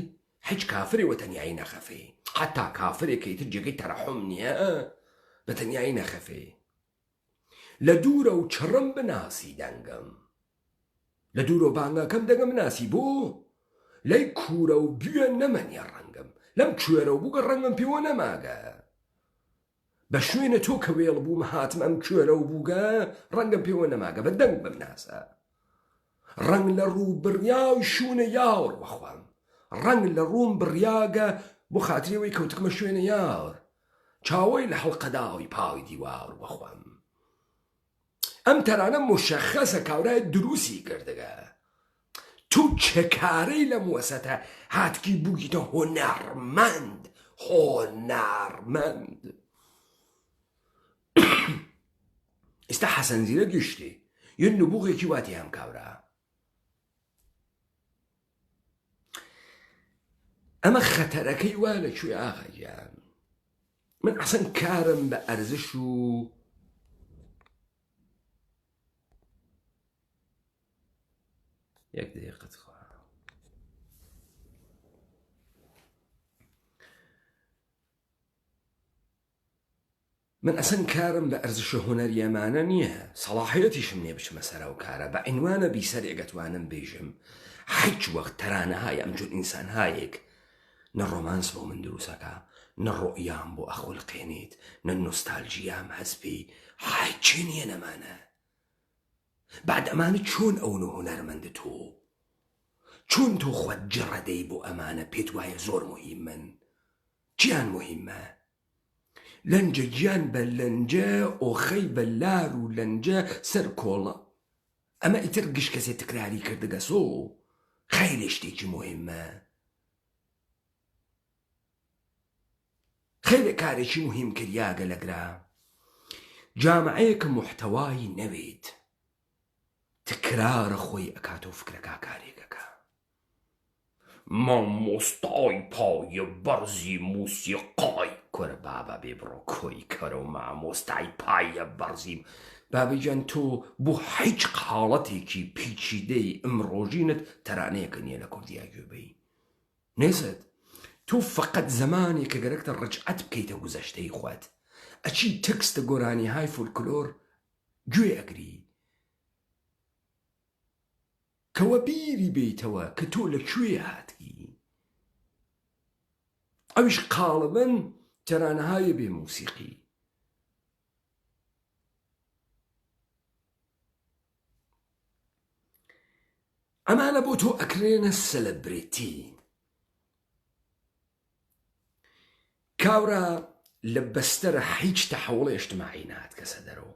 هیچ کافرێ وە تەنیایی نەخەفێ، حتا کافرێکی تر جێگەی تەرەحوم نییە بە تەنیایی نەخەفێ. لە دوورە و چڕم بناسی دەنگم، لە دوورە و بانگەکەم دەگەم ناسی بۆ، لەی کوورە و گوێ نەمەنیە ڕەنگم، لەم کوێرە و بووگە ڕەنگم پێوە نەماگە. بە شوێنە تۆ کە وێڵ بووم هاتم ئەم کوێرە و بووگە ڕەنگم پێوە نەماگە، بە دەنگ بمناسە. ڕەنگ لە ڕوو بڕیاوی شوونە یاوڕ وەخوام، ڕەنگ لە ڕووم بڕیاگە بۆ خاترەوەی کەوتکمە شوێنە یاوڕ، چاوەی لە هەڵقەداوی پاوی دیوار وەخوام. ئەم تەرانە مشەخەسە کاورای دروستی کردگە. تۆ چەکارەی لەم وەسەتە هاتکی بوویتە هۆنارمەند هۆنارمەند. ئێستا حەسەن زیرە گشتێ یەن نبووغێکی واتی هەم کاورە ئەمە خەتەرەکەی وا لەکوێ ئاغاگیان من ئەسەن کارم بە ئەرزش و یەک دقیقەت خوا من ئەسەن کارم بە ئەرزشە هوەریەمانە نییە سەڵاحەتیشم نێ بچمە سەرەو کارە بە عنوانە بیسەر ئێگەتوانم بێژم هیچ وەخت تەرانەهای ئەمجور ئینسانهایەک نە ڕۆمانس بۆ من دروستەکە نە ڕۆئیام بۆ ئەخولقێنێت نە نۆستالژیام هەسپی هیچی نییە نەمانە. بعد ئەمانە چۆن ئەوە هونەرمەند تۆ چۆن تۆ خۆت جڕەدەی بۆ ئەمانە پێت وایە زۆر مهمن گیان مهمە لەنجە گیان بە لەنجە ئۆخەی بە لار و لەنجە سەر کۆڵە ئەمە ئیتر گشت کەسێ تکراری کردگە سۆ خەیلی شتێکی مهمە خەیلی کارێکی مهم کردیاگە لەگرا جامعەیەکە محتەوای نەوێت تکرارە خۆی ئەکاتۆ فکرەکە کارێکەکە مامۆستای پای بەرزی موسیقای کۆرە بابا بێ بڕۆ کۆی کەرە و مامۆستای پایە بەرزیم بابەجان تۆ بۆ هیچ حاڵەتێکی پیچیدەی ئەمڕۆژینت تەرانەیەکە نییە لە کوردیا گوێبەی نێزت تۆ فقط زمانێکە گەرەکتە ڕجعەت بکەیتە گوزەشتەی خوات ئەچی تەکستە گۆرانی های فولکلۆر گوێ ئەگری کەوە بیری بیتەوە کە تۆ لەکوێ هاتی ئەویش قاڵبن تەرانەهای بێ موسیقی ئەمانە بۆ تۆ ئەکرێنە سەلەبرێتی کاورە لە بەستەرە هیچ تەحوڵی ئیجتیماعی نهات کەسە دەرەوە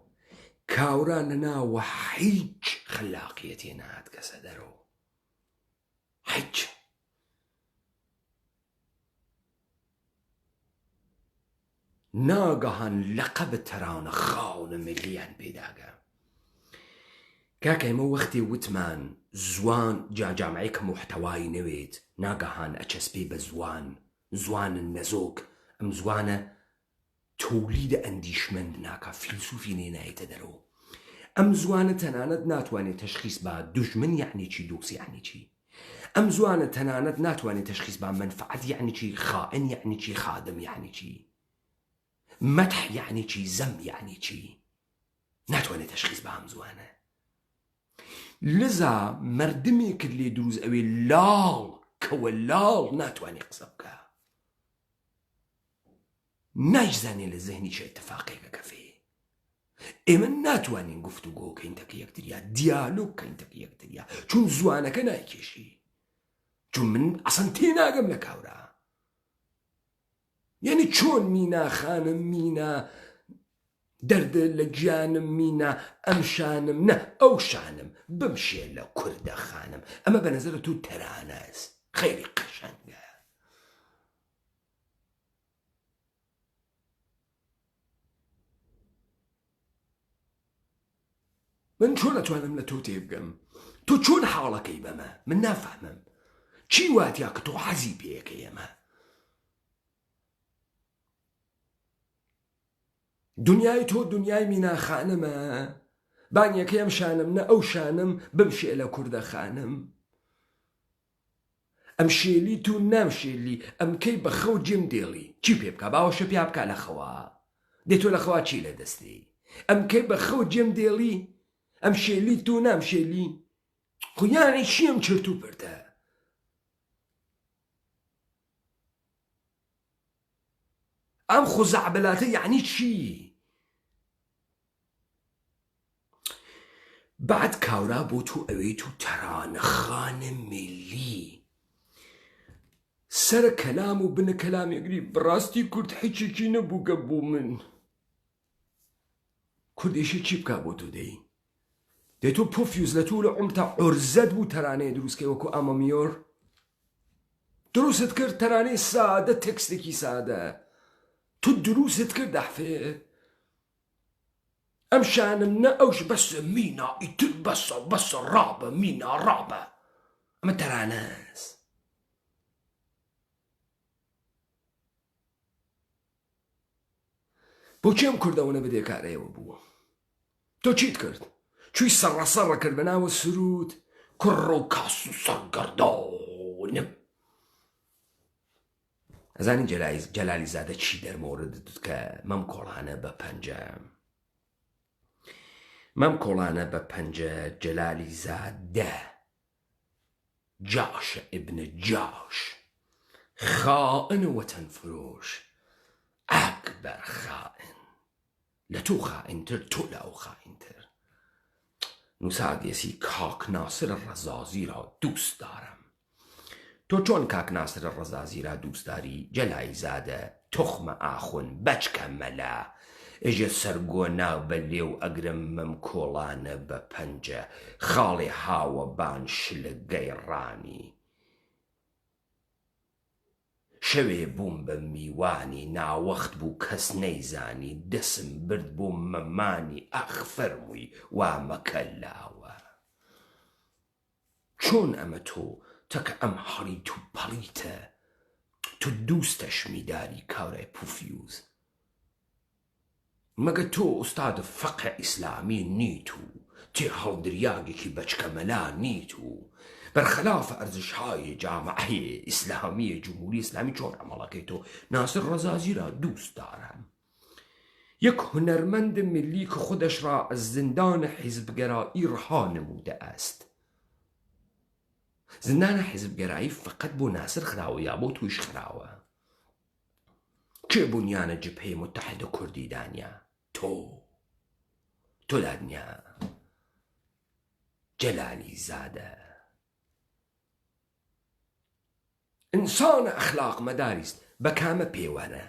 کاورە لەناوە هیچ خلاقیەتی نهات کەسە دەرەوە هیچ ناگەهان لەقەب تەرانە خاونە ملیان پێداگە کاکە ئێمە وەختی وتمان زوان جامعەیە کە محتەوای نەوێت ناگەهان ئەچەسپێ بە زوانن نەزۆک ئەم زوانە تۆلیدە ئەندیشمەند ناکە فیلسوفی نێنایەتە دەرەوە ئەم زوانە تەنانەت ناتوانێت تەشخیص بە دوژمن یعنی چی دۆست یعنی چی ئەم زوانە تەنانەت ناتوانێت تەشخیص بە منفعەت یعنی چی خائن یعنی چی خادم یعنی چی مدح یعنی چی زەم یعنی چی ناتوانێت تەشخیص بە ئەم زوانە لذا مردمێکت لێ دروست ئەوێ لاڵ کەوە لاڵ ناتوانێت قسە بکە نایزانێ لە زەهنی چه اتفاقێکە کەفێ ئێمە ناتوانین گفتوگۆ بکەین تەکە یەکتریا دیالۆگ بکەین تەکە یەکتریا چون زوانەکە نایکێشی چون من ئەسەن تێناگەم لە کاورە یعنی چۆن مینا خانم مینا دەردە لە گیانم مینا ئەم شانم نە ئەو شانم بمشێ لە کوردە خانم ئەمە بە نەزەرە تو تەرانەس خەیلی قەشەنگە من چۆن ئەتوانم لە تۆ تێبگەم تۆ چۆن حاڵەکەی بەمە من نافهمم چی واتیا کە تۆ حەزی پێیەکە ئێمە دنیای تۆ دنیای میناخانمە بانیەکەی ئەم شانم نە ئەو شانم بمشێ لە کوردە خانم ئەم شێلی تو نامشێلی ئەمکەی بە خەو جێم دێڵی چی پێ بکە باوەشە پیا بکە لە خەوا دێ تۆ لە خەوا چی لە دەستی ئەمکەی بە خەو جێم دێڵی ئەم شێلی تو نامشێلی خویانی چیم چرت و پرتە ئەم خوزەعبلاتە یعنی چی بعد کاورا بۆ تو ئەوەی تو تەرانەخانە ملی سەر کەلام و بنە کەلامێگری بڕاستی کورد هیچێکی نەبووگە بۆ من کوردێشە چی بکا بۆ تۆ دەی دەتۆ پۆفیوز لە توو لە عمتا عورزەت بوو تەرانەیە دروستکەی وەکو ئامەمیۆر دروست کرد تەرانەی سادە تێکستێکی سادە تو دروست کرد دەحفێ ئەم شانم نە ئەوش بەسە مینا ئیتر بەسە ڕابە مینا ڕابە ئەمە تەرانەس بۆچی ئەم کوردەوەنە بەدێکارەیەوە بووە تۆ چیت کرد چووی سەڕەسەڕە کرد بەناوە سرود کوڕ و کاس و سەرگەردۆنم ئەزانی جەلالی زادە چی دەرمۆردت کە مەم کۆڵانە بە پەنجە جەلالی زادە جاشە ئیبنە جاش خائن وەتەن فرۆش ئەکبەر خائن لە تۆ خائنتر تۆ لە ئەو خائنتر نووسا دێسی کاک ناسر ڕەزازی را دووست دارم تۆ چۆن کاک ناسر ڕەزازی را دووست داری جەلای زادە تخمە ئاخۆن بەچکە مەلا ئێژە سەرگۆ ناو بە لێو ئەگرم مەم کۆڵانە بە پەنجە خاڵێ هاوە بان شلە گەیڕانی شەوێ بووم بە میوانی ناوەخت بوو کەس نەیزانی دەسم برد بۆ مەمانی ئەخ فەرمووی وا مەکەلاوە چۆن ئەمە تۆ تەکە ئەم هەڵی تو پەڵیتە تو دووستەش میداری کاورای پوفیوز مەگە تۆ ئوستاد فەقه ئیسلامی نیت و تێ هەڵدریاگێکی بەچکەمەلا نیت و بەرخەلافە ئەرزشهای جامعهی ئیسلامی جمهوری ئیسلامی چۆن ئەمەڵەکەی تۆ ناسر ڕەزازی را دووست دارم یک هنرمند ملی که خودش را از زندان حزبگرایی رها نموده است زندان حزبگرایی فقط بۆ ناسر خراوە یا بۆ تویش خراوە کێ بنیانە جبهەی متحدە کوردی دانیا تۆ دانیا جەلالی زادە ئینسانە ئەخلاق مەداریست بە کامە پێوانە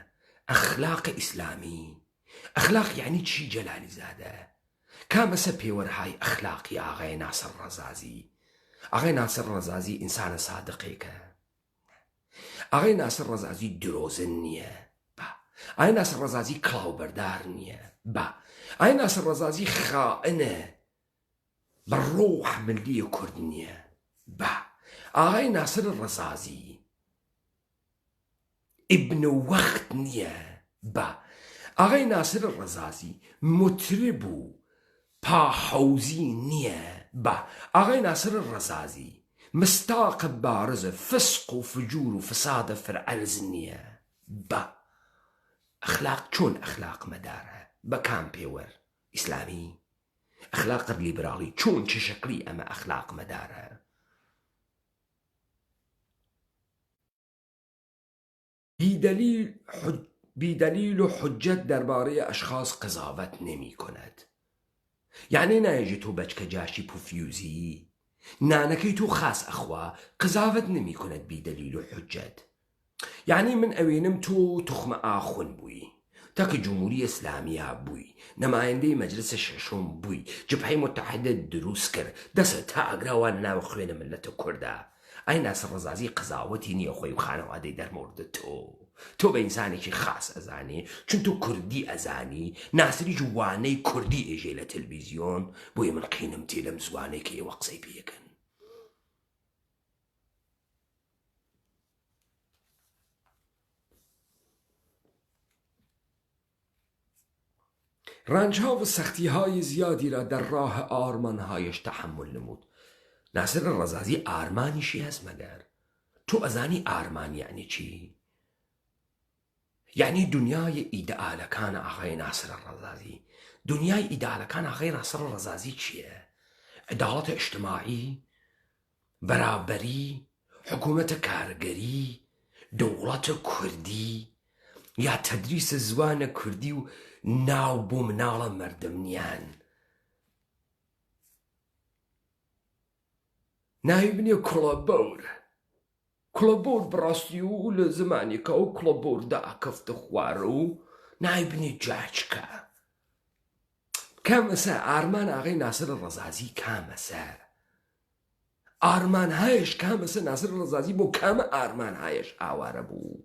ئەخلاق ئیسلامی ئەخلاق یعنی چی جەلالی زادە کامەسە پێوەرهای ئەخلاقی ئاغای ناسر ڕەزازی ئاغای ناسر ڕەزازی ئینسانە سادقێکە ئاغای ناسر ڕەزازی درۆزن نییە ئاغای ناسر ڕەزازی کڵاوبەردار نییە ئاغای ناسر ڕەزازی خائنە بە ڕۆح ملیە کورد نییە ئاغای ناسر ڕەزازی ئیبن وەخت نییە ئاغای ناسر ڕەزازی مطرب و پاحەوزی نییە ئاغای ناسر ڕەزازی مستاق بارزە فسق و فجور و فسادە فرعەرز نییە ئەخلاق چۆن ئەخلاق مەدارە بە کام پێوەر ئیسلامی ئەخلاق لیبراڵی چۆن چه شەکلی ئەمە ئەخلاق مەدارە بیدلیل و حجت درباره اشخاص قضاوت نمی کند. یعنی نایجی تو بچکە جاشی پوفیوزی نانەکەی تو خاص ئەخوا قضاوت نمی کند بیدلیل و حجت. یعنی من ئەوێنم تو تخمە ئاخۆن بووی تاکە جمهوری ئیسلامیە بووی نەمایەندەی مەجلسە شەشەم بووی جبهەی متحدە دروست کرد دەسە تا ئەگراوان ناوە خوێنە ملەتە کووردا ئای ناسر ڕەزازی قزاوەتی نییە خۆی و خانەوادەی دەرمۆردە تۆ بە ئینسانێکی خاص ئەزانی چون تو کوردی ئەزانی ناسری جوانەی کوردی ئێژێ لە تەلڤیزیۆن بۆیە من قینم تێ لەم زوانەی کە ئێوە قسەی پێکەن. رنجها و سختیهای زیادی را در راه آرمانهایش تحمل نمود. ناسر ڕەزازی ئارمانیشی هەست مەگەر تۆ ئەزانی ئارمان یعنی چی؟ یعنی دنیای ئیدئالەکان ئاغای ناسر ڕەزازی. دنیای ئیدئالەکان ئاغای ناسر ڕەزازی چییە؟ عدالەتە ئیجتیماعی، بەرابەری، حکوومەتە کارگەری، دەوڵەتە کوردی یا تەدریسە زوانە کوردی و ناو بۆ مناڵە مەردەمنیان. ناوی بنێ کوڵەبۆر بڕاستی و لە زمانێکە و کوڵەبۆردا ئەکەفتە خوارە و ناوی بنێ جاچکە کامەسە ئارمان ئاغای ناسر ڕەزازی کامەسە ئارمان هایش کامەسە ناسر ڕەزازی بۆ کامە ئارمان هایش ئاوارە بوو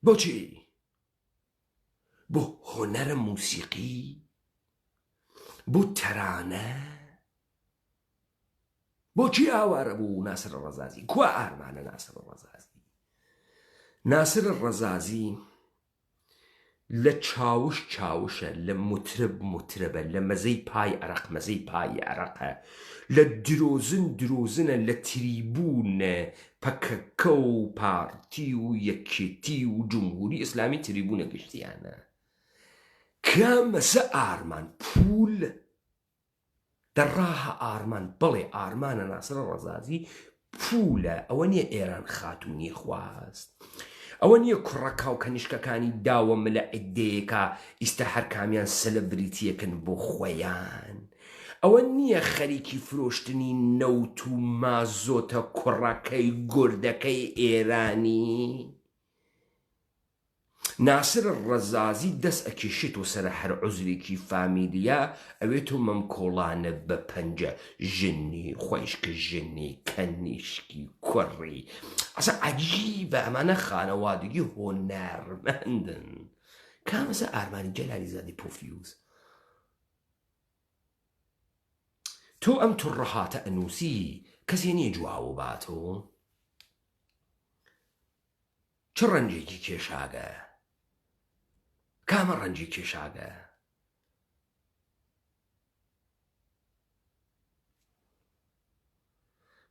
بۆچی بۆ هۆنەرە موسیقی بۆ تەرانە بۆچی ئاوارە بوو ناسر ڕەزازی کوا ئارمانە ناسر ڕەزازی ناسر ڕەزازی لە چاوش چاوشە لە مطرب مطربە لە مەزەی پای عەرەق مەزەی پای عەرەقە لە درۆزن درۆزنە لە تریبونە پەکەکە و پارتی و یەکێتی و جمهوری ئیسلامی تریبونە گشتیانە کامەسە ئارمان پول دەڕاهە ئارمان بەڵێ ئارمانە ناسر ڕەزازی پولە ئەوە نییە ئێران خاتوونی خواست ئەوە نییە کوڕەکە و کەنیشکەکانی داوە ملە عیدەیەکە ئیستا هەر کامیان سەلەبریتیەکن بۆ خۆیان ئەوە نییە خەریکی فرۆشتنی نەوت و مازۆتە کوڕەکەی گوردەکەی ئێرانی ناسر ڕەزازی دەست ئەکێشێت و سەر هەر عوزرێکی فامیلیا ئەوێت و مەم کۆڵانە بە پەنجە ژنی خۆشکە ژنی کەنیشکی کوڕی ئەسا عەجیبە ئەمانە خانەوادگی هۆنەرمەندن کامەسە ئارمانی جەلالی زادی پۆفیوز تۆ ئەم توڕەهاتە ئەنووسی کەسێ نییە جواوە باتۆ چ ڕەنجێکی کێشاگە کامە ڕەنجی کێشاگە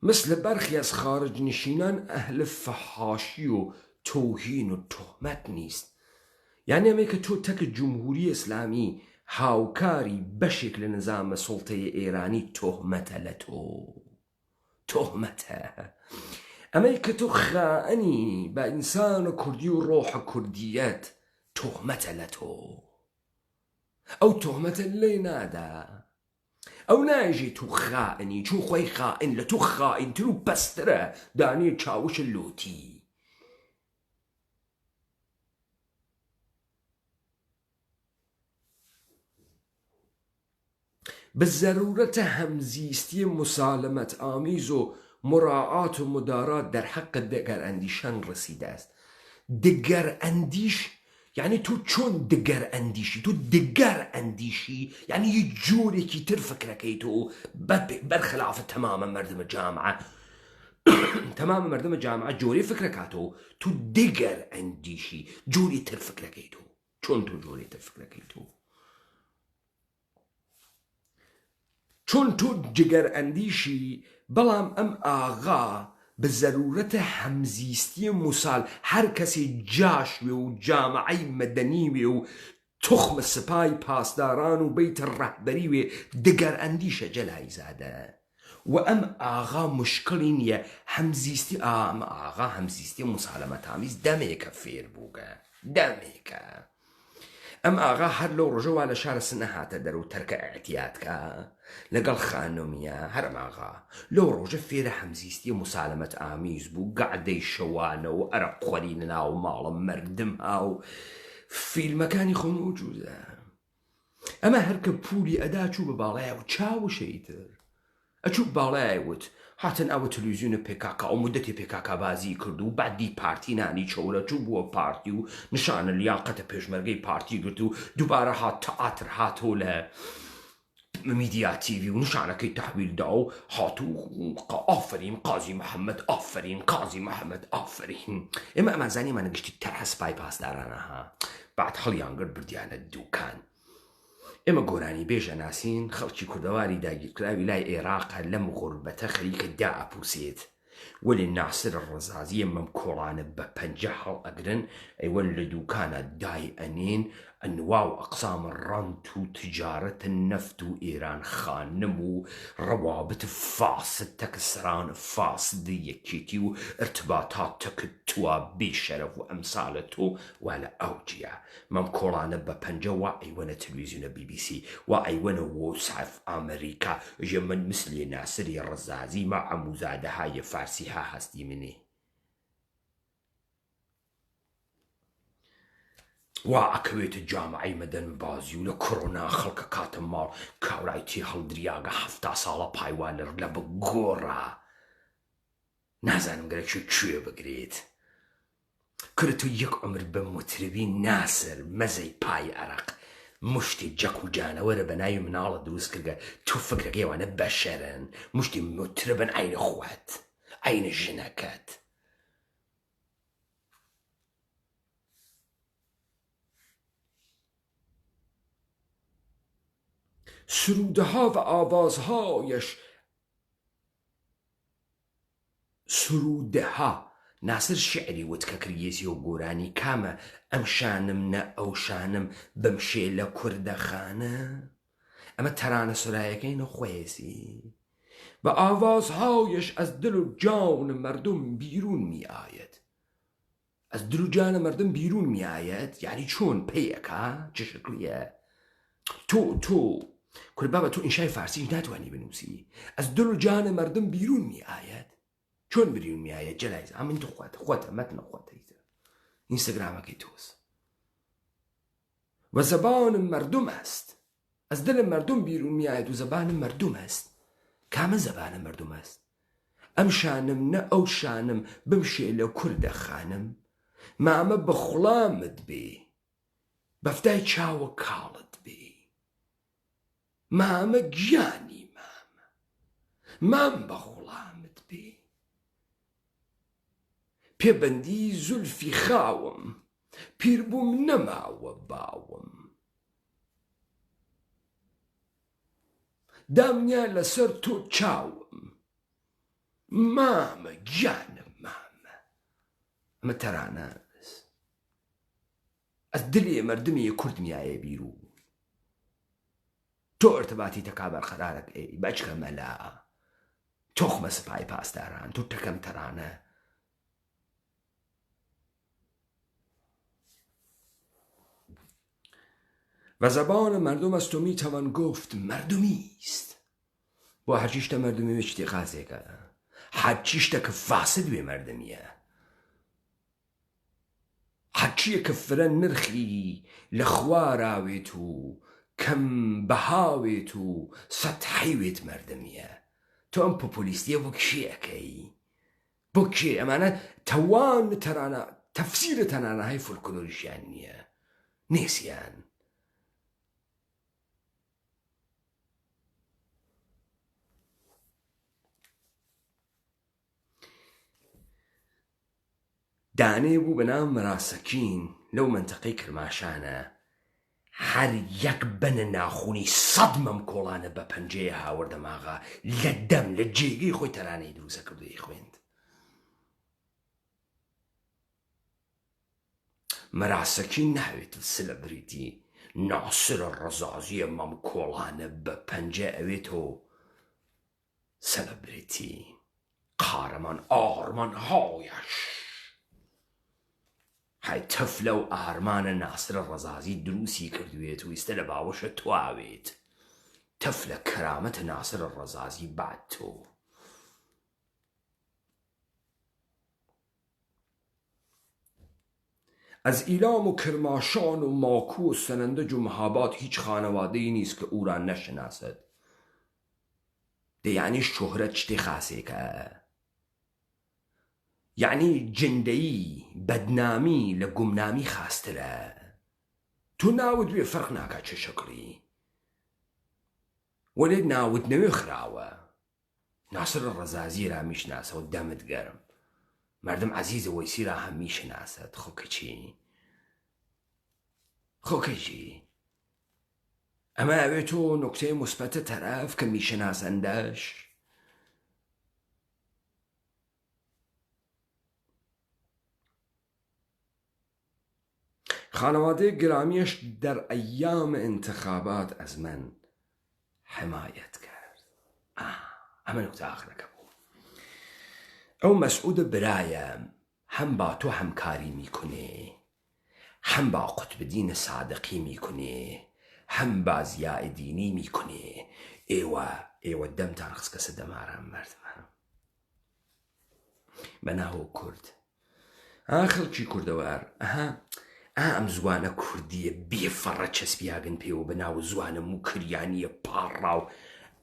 مثل برخی از خارج نشینان اهل فحاشی و توهین و تهمت نیست یعنی ئەمەی کە تۆ تەک جمهوری ئیسلامی هاوکاری بەشێک لە نظامە سوڵتەی ئێرانی تۆهمەتە لە تۆ تۆهمەتە ئەمەی کە تۆ خائنی بە ئینسانە کوردی و ڕۆحە کوردیەت تۆهمەتە لە تۆ ئەو تۆهمەتە لێ نادا ئەو ناژی تو خائنی چون خۆی خائن لە تۆ خائینتر و بەسترە دانێ چاوشە لۆتی بالضرورة همزیستی مسالمت آمیز و مراعات و مدارات در حق دگر اندیشان رسیده است دگر اندیش یعنی تو چون دگر اندیشی تو دگر اندیشی یعنی یه جوری که تر فکرکی تو برخلاف تمام مردم جامعه تمام مردم جامعه جوری فکرکاتو تو دگر اندیشی جوری تر فکرکی تو چون تو جوری تر فکرکی تو چون تو جگر اندیشی بەڵام ئەم ئاغا بە زەرورەتە هەمزیستی مسال هەر کەسی جاشوێ و جامعەی مەدەنیوێ و تخمە سپای پاسداران و بەیتە ڕەهبەری وێ دەگەر ئەندیشە جەلای زادە و ئەم ئاغا مشکڵی نییە هەمزیستی ئەم ئاغا هەمزیستی مسالەمەتامیز دەمێکە فێر بووگە دەمێکە ئەم ئاغا هەر لەو ڕۆژەوە لە شارە سنە هاتە دەرەوە تەرکە ئەعتیادکە لەگەڵ خانۆمیە هەرم ئاغا لەو ڕۆژە فێرە هەمزیستی مسالەمەت ئامیز بوو گەعدەی شەوانە و ئەرەق خۆرینە ناو ماڵە مردم ها و فیلمەکانی خۆ موجودە ئەمە هەرکە پولی ئەدا چوو بە باڵایە و چاوشەیتر ئەچوو باڵایەوت هاتن ئەوە تەلەڤیزیۆنە پێکاکا و مدەتی پێکاکا بازی کرد و بعدی پارتی نانی چۆرە چوو بووە پارتی و نیشانە لیاقەتە پێشمەرگەی پارتی گرت و دووبارە هات تەئاتر هاتۆ لە میدیا تیوی و نیشانەکەی تەحویلدا و هاتوو ئافرین قازی محەممەد ئافرین قازی محەممەد ئافرین ئێمە ئەمانزانیمانە گشتی تەرە سپای پاسدارانەها بعد هەڵیان گرت بردیانە دووکان ئێمە گۆرانی بێژە ناسین خەڵکی کوردەواری داگیرکراوی لای عێراقە لەم غوربەتە خەریکە دائەپوسێت وەلی ناسر ڕەزازی ئەمەم کۆڵانە بە پەنجە هەڵ ئەگرن ئەیوەن لە دووکانە دای ئەنێن ئەنوا و ئەقسامە ڕەنت و تجارەتە نەفت و ئێران خانم و ڕەوابط فاسد تەکە سەرانە فاسد یەکێتی و ارتباطات تەکە تووە بێشەرەف و ئەمسالە تۆ وا لە ئەوجیە مەم کۆڵانە بە پەنجە وا ئەیوەنە تەلەڤیزیۆنە BBC وا ئەیوەنە وۆسعف ئامریکا ژە من مثلێ ناسری ڕەزازی ما ئەموزادەهای فارسیها هەستی منێ وا ئەکەوێتە جامعەی مەدەن بازی و لە کۆڕۆنا خەڵکە کاتە ماڵ کاورایەتی هەڵدریاگە 70 ساڵە پایوانر لە بگۆڕە نازانم گەرەکی کوێ بگرێت کرە تۆ یەک عمر بە متربی ناسر مەزەی پای عەرەق مشتی جەق و جانەوەرە بە ناوی مناڵە دروست کردگە تو فکرەکە ئێوانە بەشەرن مشتی متربن عینە خوات عینە ژنەکەت سرودها و آوازهایش سرودها ناسر شعری وتکە کریێسی و گۆرانی کامە ئەم شانم نە ئەو شانم بمشێ لە کوردەخانە ئەمە تەرانە سرایەکەی نەخۆیێسی بە ئاوازهایش از دل و جان مردم بیرون می آید از دل و جان مردم بیرون می آید یعنی چۆن پێیەکە چه شکلیە تۆ کورد بابە تۆ ئینشای فارسیش ناتوانی بنووسی از دل و جان مردم بیرون می آید چۆن بیرون می آید جەلایز ئەمن تو خۆتە مەتنە خۆتەیتە ئینستاگرامەکەی تۆز و زبان مردم است از دل مردم بیرون می آید و زبان مردم است کامە زەبانە مردم است ئەم شانم نە ئەو شانم بمشێ لە کوردەخانم مامە بە خوڵامت بێ بەفتای چاوە کاڵت بێ مامە گیانی مام بە خوڵامت بێ پێبەندی زولفی خاوم پیر بووم نەماوە باوم دامنیا لەسەر تۆ چاوم مامە گیانم مامە ئەمە تەرانە ئەس دلێ مردمی کورد میایە بیرون تۆ ارتباتی تەکا بەرقەرارەک ئەی بەچکە مەلا تۆخمە سپای پاسداران تۆ تەکەم تەرانە و زبان مردم است و میتوان گفت مردمی است با هەرچیشتە مردمی وێ شتی قازێکە هەرچیشتە کە فاسد وێ مردمیە هەرچیە کە فرە نرخی لە خواراوێت و کەم بەهاوێت و سەتحەیوێت مردمیە تۆ ئەم پۆپۆلیستیە بۆ کێەکەی بۆ کێ ئەمانە تەوان تەرانە تەفسیرە تەنانەهای فۆلکلۆریشیان نییە نێسیان دانێ بوو بە ناو مەراسەکین لەو منتەقەی کرماشانە هەر یەک بنە ناخوونی سەد مەم کۆڵانە بە پەنجەیە هاوردەماغا لە دەم لە جێگەی خۆی تەرانەی دروستە کردووی خوێند مەراسەکین ناوێت سلەبریتی ناسرە ڕەزازیە مەم کۆڵانە بە پەنجە ئەوێتەوە سلەبریتی قارەمان ئارمان هاویش های تەفلە و ئارمانە ناسرە ڕەزازی دروستی کردوێت و ئیستە لە باوەشە تواوێت تەفلە کەرامەتە ناسرە ڕەزازی بعد تۆ از ایلام و کرماشان و ماکو و سنندج و مهاباد هیچ خانواده‌ای نیست که او را نشناسد ده یعنی شهرت شتی خاصێکە یعنی جندەیی بەدنامی لە گومنامی خاسترە تۆ ناوت وێ فەرق ناکات چه شکلی وەلێ ناوت نەوێ خراوە ناسر ڕەزازی را میشناسەوە دەمت گەرم مردم عزیز وەیسی را هەم میشناسد خۆکەچی ئەمە ئەوێت تۆ نوکتەی موسبەتە تەرەف کە میشناسەندەش خانواده گرامیش در ایام انتخابات از من حمایت کرد ئەمە نوکتە ئاخرەکە بوو ئەو مەسعود برایە هەم با تۆ هەمکاری میکنێ هەم با قوتبدین صادقی میکنێ هەم با زیای دینی میکنێ ئێوە دەمتان خستکەسە دەماران مردمە بەناو کورد خەڵکی کوردەوار ئەم زوانە کوردیە بێفەڕە چەسپیاگن پێوە بەناو زوانم و کریانیە پاڕاو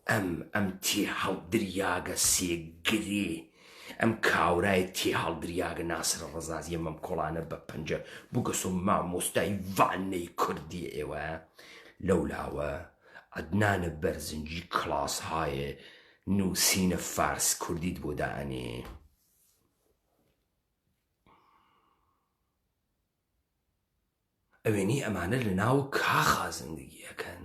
ئەم تێ هەڵدریاگە سێگرێ ئەم کاورای تێ هەڵدریاگە ناسرە ڕەزازیە مەم کۆڵانە بە پەنجە بووگەسۆ مامۆستای ڤانەی کوردی ئێوە لەولاوە عەدنانە بەرزنجی کڵاس هایە نووسینە فارس کوردیت بۆ دائەنێ ئەوێنی ئەمانە لە ناو کاخا زندگیەکەن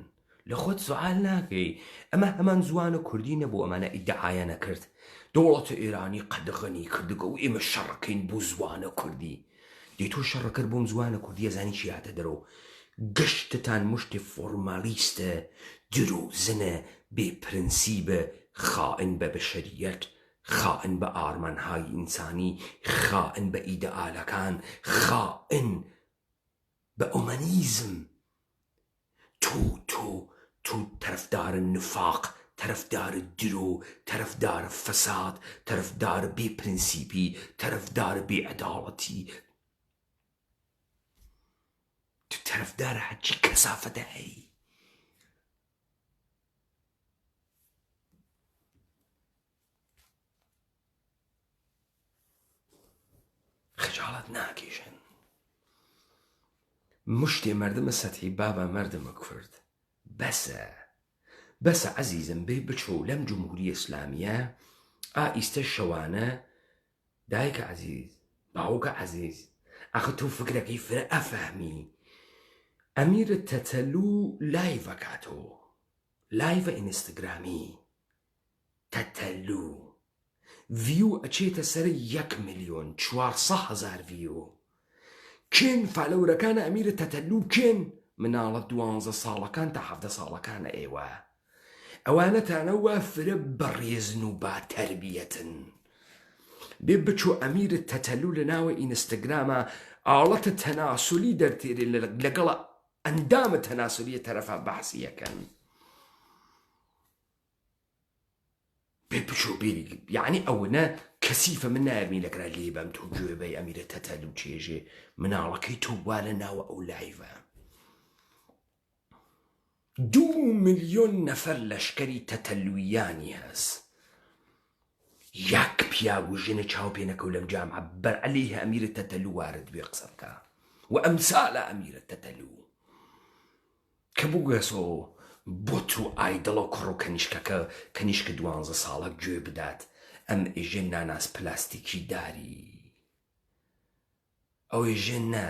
لە خۆت سوال ناکەی ئەمە هەمان زوانە کوردی نەبوو ئەمانە ئیدعایە نەکرد دەوڵەتە ئێرانی قەدەغەنی کردگە و ئێمە شەڕەکەین بۆ زوانە کوردی دەی تۆ شەڕەکرد بۆم زوانە کوردی ئەزانی چی هاتە دەرەوە گەشتتان مشتی فۆرمالیستە درۆزنە بێپرنسیبە خائن بە بەشەریەت خائن بە ئارمانهای ئینسانی خائن بە ئیدئالەکان خائن بە ئۆمەنیزم تۆ تەرەفدار نفاق تەرەفدار درۆ تەرەفدار فەساد تەرەفدار بێپرنسیپی تەرەفدار بێعەداڵەتی تو تەرەفدار هەرچی کەسافەتە هەی خجالەت ناکێشن مشتێ مردمە سەتحی بابە مردمە کورد بەسە عەزیزم بێ بچۆ لەم جمهوری ئیسلامیە ئیستە شەوانە دایکە عەزیز باوکە عەزیز ئەخە تۆ فکرەکەی فرە ئەفەهمی ئەمیرە تەتەلوو لایڤەکاتەوە لایڤە ئینستاگرامی تەتەلوو ڤیو ئەچێتە سەر 1,400,000 ڤیو کێن فالەورەکانە ئەمیرە تەتەلوو کێن مناڵە 12 ساڵەکان تا 17 ساڵەکانە ئێوە ئەوانەتانەوە فرە بەڕێزن و با تەربیەتن بێ بچۆ ئەمیرە تەتەلوو لە ناوە ئینستاگرامە ئاڵەتە تەناسولی دەرتێرێ لەگەڵە ئەندامە تەناسولیە تەرەفە بەحسی یەکەن بێ بچۆ بێری یعنی ئەوەنە کەسیفە من نایەرمی لەگرا لێ بەم تۆ گوێ بەی ئەمیرە تەتەلوو چێژێ مناڵەکەی تۆ وا لە ناوە ئەو لایڤە 2 ملیۆن نەفەر لەشکەری تەتەلویانی هەست یەک پیاو و ژنە چاو پێ نەکەو لەم جامعە بەرعەلەیه ئەمیرە تەتەلوو وارد بێ قسە بکە و ئەمسالە ئەمیرە تەتەلوو کە بووگەسۆ بۆت و ئایدڵە و کوڕ و کەنیشکە 12 ساڵە گوێ بدات ئەم ئێژێ ناناس پلاستیکی داری ئەو ئێژێ نا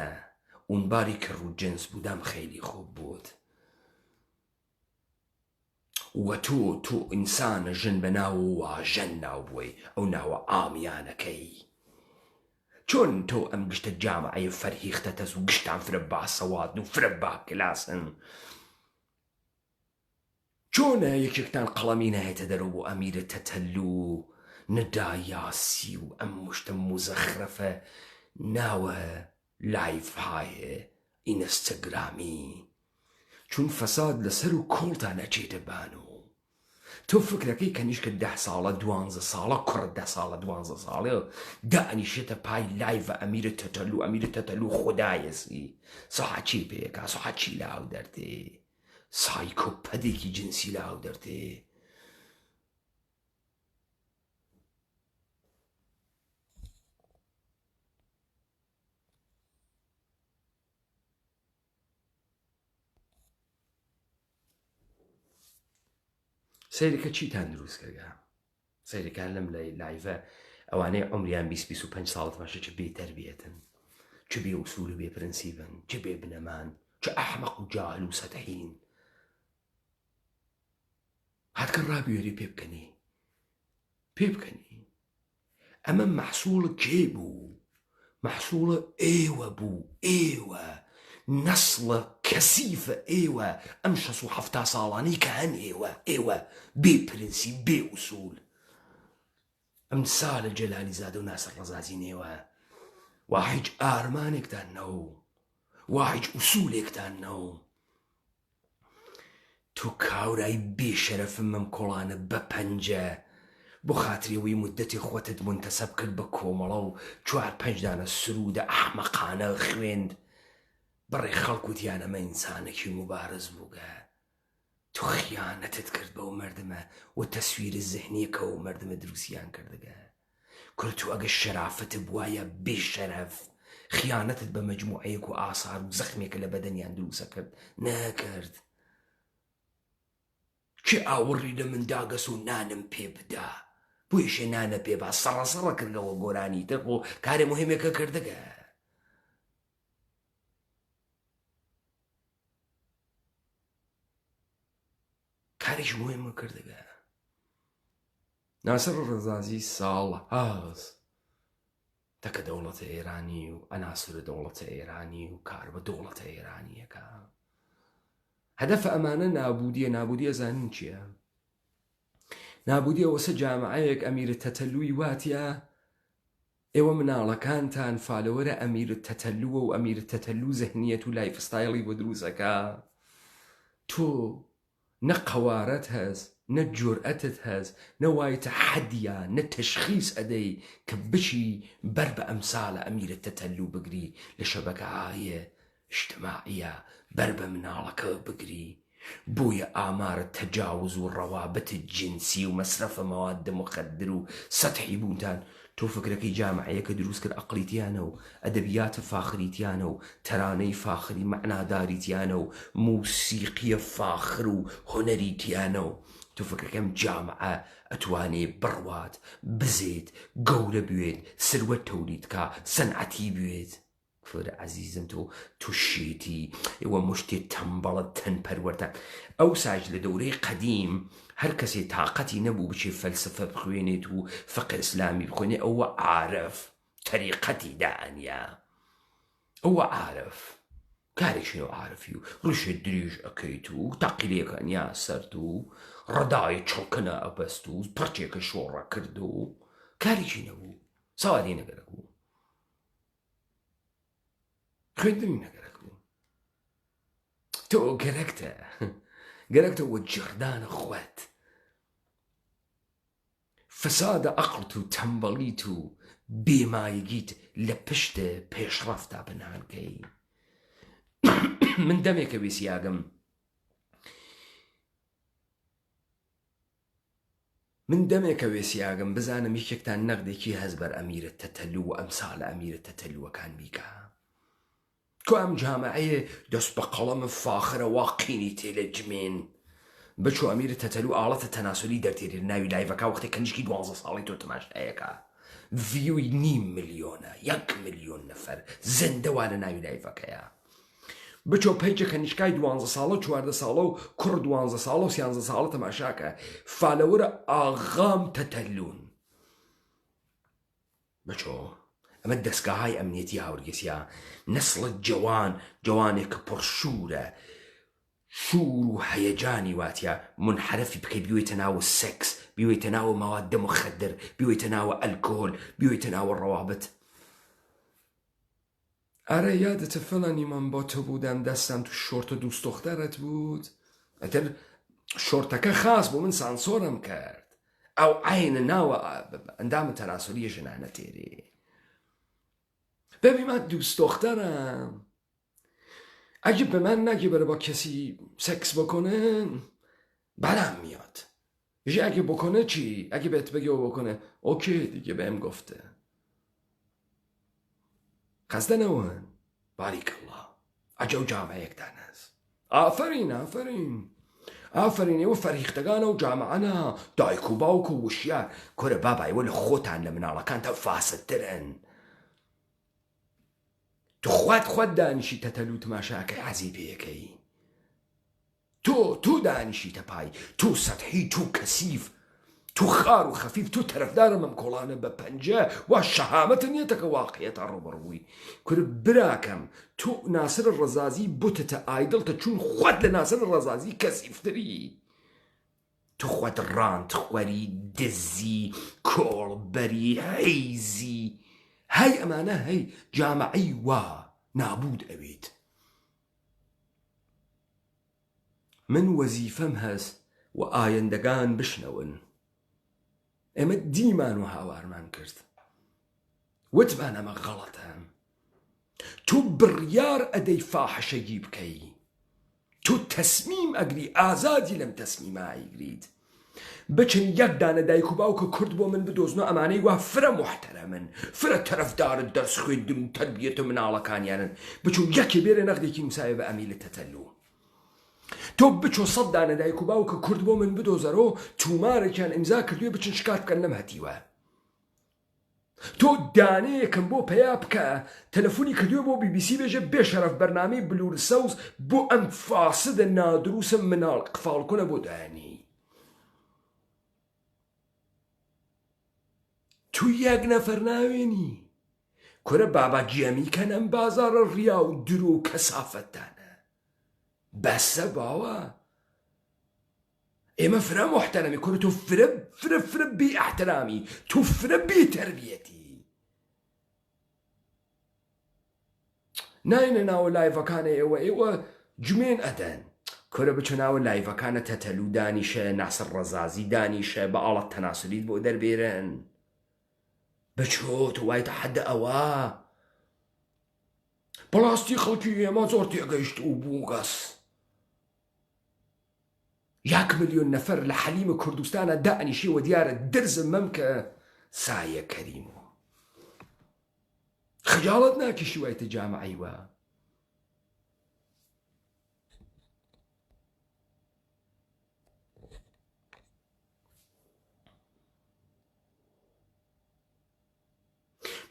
ئونباری کە ڕوو جنس بودام خەیلی خوب بود و تۆ ئینسانە ژن بە ناو واژەن ناو بووی ئەو ناوە ئامیانەکەی چۆن تۆ ئەم گشتە جامعەیە فەرهیختەتەس و گشتان فرە باسەوادن و فرە باکلاسن چۆنە یەکێکتان قەڵەمی نایەتە دەرەوە بۆ ئەمیرە تەتەلوو نەدا یاسی و ئەم مشتە مزەخرەفە ناوە لایڤهایە ئینستاگرامی چون فەساد لەسەر و کۆڵتان ئەچێتە بانۆ تۆ فکرەکەی کەنیشکە 10 ساڵە 12 ساڵە کوڕ 10 ساڵە 12 ساڵە دائنیشێتە پای لایڤە ئەمیرە تەتەلوو خودایەسی سەحە چی پێکا سەحە چی لاو دەرتێ سایکۆپەدێکی جنسی لاو دەرتێ سەیرەکە چیتان دروست کردگە سەیرەکان لەم لایڤە ئەوانەی عمریان 20-25 ساڵت ماشە چ بێتەربیەتن چ بێ ئوسول و بێ پرەنسیبن چ بێ بنەمان چ ئەحمەق و جاهل و سەتەهین هاتکە ڕابێری پێ بکەنی ئەمە مەحسوڵە کێ بوو مەحسوڵە ئێوە بوو ئێوە نەسڵە کەسیفە ئێوە ئەم 6-7 ساڵانەی کە هەن ئێوە بێ پرنسی بێ ئوسول ئەم سالە جەلالی زادە و ناسر ڕەزازی نێوە وا هیچ ئارمانێکتان نەوە وا هیچ ئوسولێکتان نەوە تو کاورای بێشەرەفم ئەم کۆڵانە بە پەنجە بۆ خاتریەوەی مدەتی خۆتت منتەسەب کرد بە کۆمەڵە و 4-5 دانە سرودە ئەحمەقانە خوێند بەڕێ خەڵکوتیان ئەمە ئینسانێکی مبارز بووگە تو خیانەتت کرد بەو مردمە و تەسویرە زەهنیەکە و مردمە دروستیان کردگە کورە تو ئەگە شەرافتت بوایە بێشەرەف خیانەتت بە مەجموعەیەک و ئاسار و زەخمێکە لە بەدەنیان دروستە کرد نەکرد کێ ئاوەڕی لە منداگەس و نانم پێ بدا بۆ یەشێ نانە پێ با سەڕەسەڕە کردەوە گۆرانی تر بۆ کارێ مهمێکە کردگە کارێکی مهمە کردگە ناسر ڕەزازی ساڵ هاز تەکە دەوڵەتە ئێرانی و ئەناسرە دەوڵەتە ئێرانی و کار بە دەوڵەتە ئێرانیەکە هەدەفە ئەمانە نابودیە زانین چییە؟ نابودیە وەسە جامعەیەک ئەمیرە تەتەلووی واتیە ئێوە مناڵەکانتان فالەوەرە ئەمیرە تەتەلووە و ئەمیرە تەتەلوو زەهنیەت و لایفستایڵی بۆ دروستەکە تۆ نە قەوارەت هەست نە جورئەتت هەست نەوایتە حەدیە نە تەشخیص ئەدەی کە بچی بەر بە ئەمسالە ئەمیرە تەتەلوو بگری لە شەبەکەهای اجتماعیە بەر بە مناڵەکە بگری بۆیە ئامارە تەجاوز و ڕەوابەت جنسی و مەسرەفە مەوادە مخەدر و سەتحی بوونتان تۆ فکرەکەی جامعەیەکە دروست کرد ئەقلیتیانە و ئەدەبیاتە فاخریتیانە و تەرانەی فاخری معناداریتیانە و موسیقیە فاخر و هۆنەریتیانە و تۆ فکرەکەم جامعە ئەتوانێ بڕوات بزێت گەورە بوێت سروەت تەولیدکە سەنعەتی بوێت فۆرە عەزیزم تۆ شێتی ئێوە مشتێ تەمبەڵت تەنپەروەرتە ئەو ساج لە دەورەی قەدیم هەر کەسێ تااقەتی نەبوو بچێ فەلسفە بخوێنێت و فقه ئیسلامی بخوێنێ ئەوە عارف تەریقەتی دانیا ئەوە عارف کارێکی نەوە عارفی و ڕوشێ درێژ ئەکەیت و تاقیلەکەنیا سەرد و ڕەدای چڵکنە ئەبەست و پڕچێکە شۆڕە کرد و کارێکی نەبوو سەوادی نەگەرەک بوو خوێندنی نەگەرەک بوو تۆ گەرەکتە وە جردانە خوات فەسادە عەقڵت و تەمبەڵیت و بێمایگیت لە پشتە پێشڕەفتا بنهانکەی من دەمێکە وێسیاگەم بزانم یەکێکتان نەقدێکی هەز بەر ئەمیرە تەتەلوو و ئەمسالە ئەمیرە تەتەلووەکان بیکە کۆ ئەم جامعەیە دەست بە قەڵەمە فاخرە واقینی تێلە جمێن بچۆ ئەمیرە تەتەلوو ئاڵەتە تەناسولی دەرتێنێت ناوی لایڤەکە وەختێ کەنیشکی 12 ساڵی تۆ تەماشایەکە ڤیوی 500 ملیۆنە 1 ملیۆن نەفەر زەندەوا لە ناوی لایڤەکەیە بچۆ پەیجە کەنیشکای 12 ساڵە 14 ساڵە و کوڕ 12 ساڵە و 13 ساڵە تەماشاکە فالەوەرە ئاغام تەتەلوون بچۆ ئەمە دەستگاهای ئەمنیەتی هاوڕێگەسیە نەسڵت جوانێکە پڕشورە شور و هەیەجانی واتیە منحرفی بکەی بیوێتە ناوە سێکس بیوێتە ناوە مەوادە مخەدر بیوێتە ناوە ئەلکۆل بیوێتە ناوە ڕەوابەت ئارە یادتە فەڵانی من بۆ تۆ بودەم دەستم تو شۆرتە دووست دختەرت بود ئەتر شۆرتەکە خاص بۆ من سانسۆرم کرد ئەو عینە ناوە ئەندامە تەناسولیە ژنانە تێرێ ببین من دوست دخترم اگه به من نگی بره با کسی سکس بکنه برم میاد اگه بکنه چی؟ اگه بهت بگه و بکنه اوکی دیگه بهم گفته قصد نوان باریک الله عجو جامعه یک دانه است آفرین و فریختگان و جامعه دایکو باوکو وشیار کره بابای ولی خوتان لمنالکان تا فاسد ترن تو خود دانیشی تەتەلوو تەماشاکەی عەزیبەیەکەی تۆ دانیشیتە پای تۆ سەتحی تۆ کەسیف تۆ خار و خەفیف تۆ تەرەفدارم ئەم کۆڵانە بە پەنجە وا شەهامەتە نیەتەکە واقعیەتە ڕوبەڕووی کورە براکەم تۆ ناسر ڕەزازی بوتتە ئایدڵتە چون خود لە ناسر ڕەزازی کەسیفتری تۆ خود ڕاند خوەری دزی کۆڵبەری حەیزی هەی ئەمانە هەی جامعەی وا نابود ئەوێت من وەزیفەم هەست و ئایندەگان بشنەون ئێمە دیمان و هاوارمان کرد وتمان ئەمە غەڵەتە تو بڕیار ئەدەی فاحشەگی بکەی، تو تەسمیم ئەگری، ئازادی لەم تەسمیمە ئەیگریت. بچن یەک دانە دایک و باوکە کورد بۆ من بدۆزن و ئەمانەی وا فرە محتەرەمن، فرە تەرەفدارت دەرس خوێندن و تەربیەت و مناڵەکانیانن، بچ و یەکێ بێرە نەخدێکی مساوێ بە ئەمیلە تەتەلو. تۆ بچۆ 100 دانە دایک و باوکە کورد بۆ من بدۆزەرەوە تومارێکیان ئیمزا کردوێ بچن شکات بکەن لەم هەتیوە. تۆ دانەیەکم بۆ پەیا بکە تەلەفۆنی کردووە بۆ BBC بێژە بێشەرەف بەرنامەی بلور سەوز بۆ ئەم فاسدە نادرووسە مناڵ قفاڵکۆنە بۆ دایانی. تو یەک نەفەر ناوێنی کورە بابا گیەمیکەن ئەم بازارە ڕیا و درۆ و کەسافەتدانە. بەسە باوە ئێمە فرە محتەرەمی کورە، تۆ فرە بێ ئەحترامی، تۆ فرە بێ تەربیەتی. ناینە ناوە لایڤەکانە ئێوە جمێن ئەدەن کورە بچە ناوە لایڤەکانە تەتەلو دانیشە، ناسر ڕەزازی دانیشە، بە ئاڵەت تەناسلیت بۆ دەربێرن. بچۆ تۆ وایتە حەدە ئەوە بەڵاستی خەڵکی ئێمە زۆر تێگەیشت و بووگەس. 1 ملیۆن نەفەر لە حەلیمە کوردستانە دانیشیوە دیارە درزم مەم کە سایە کەریم و خجاڵت ناکیشی وایتە جامعەیوە.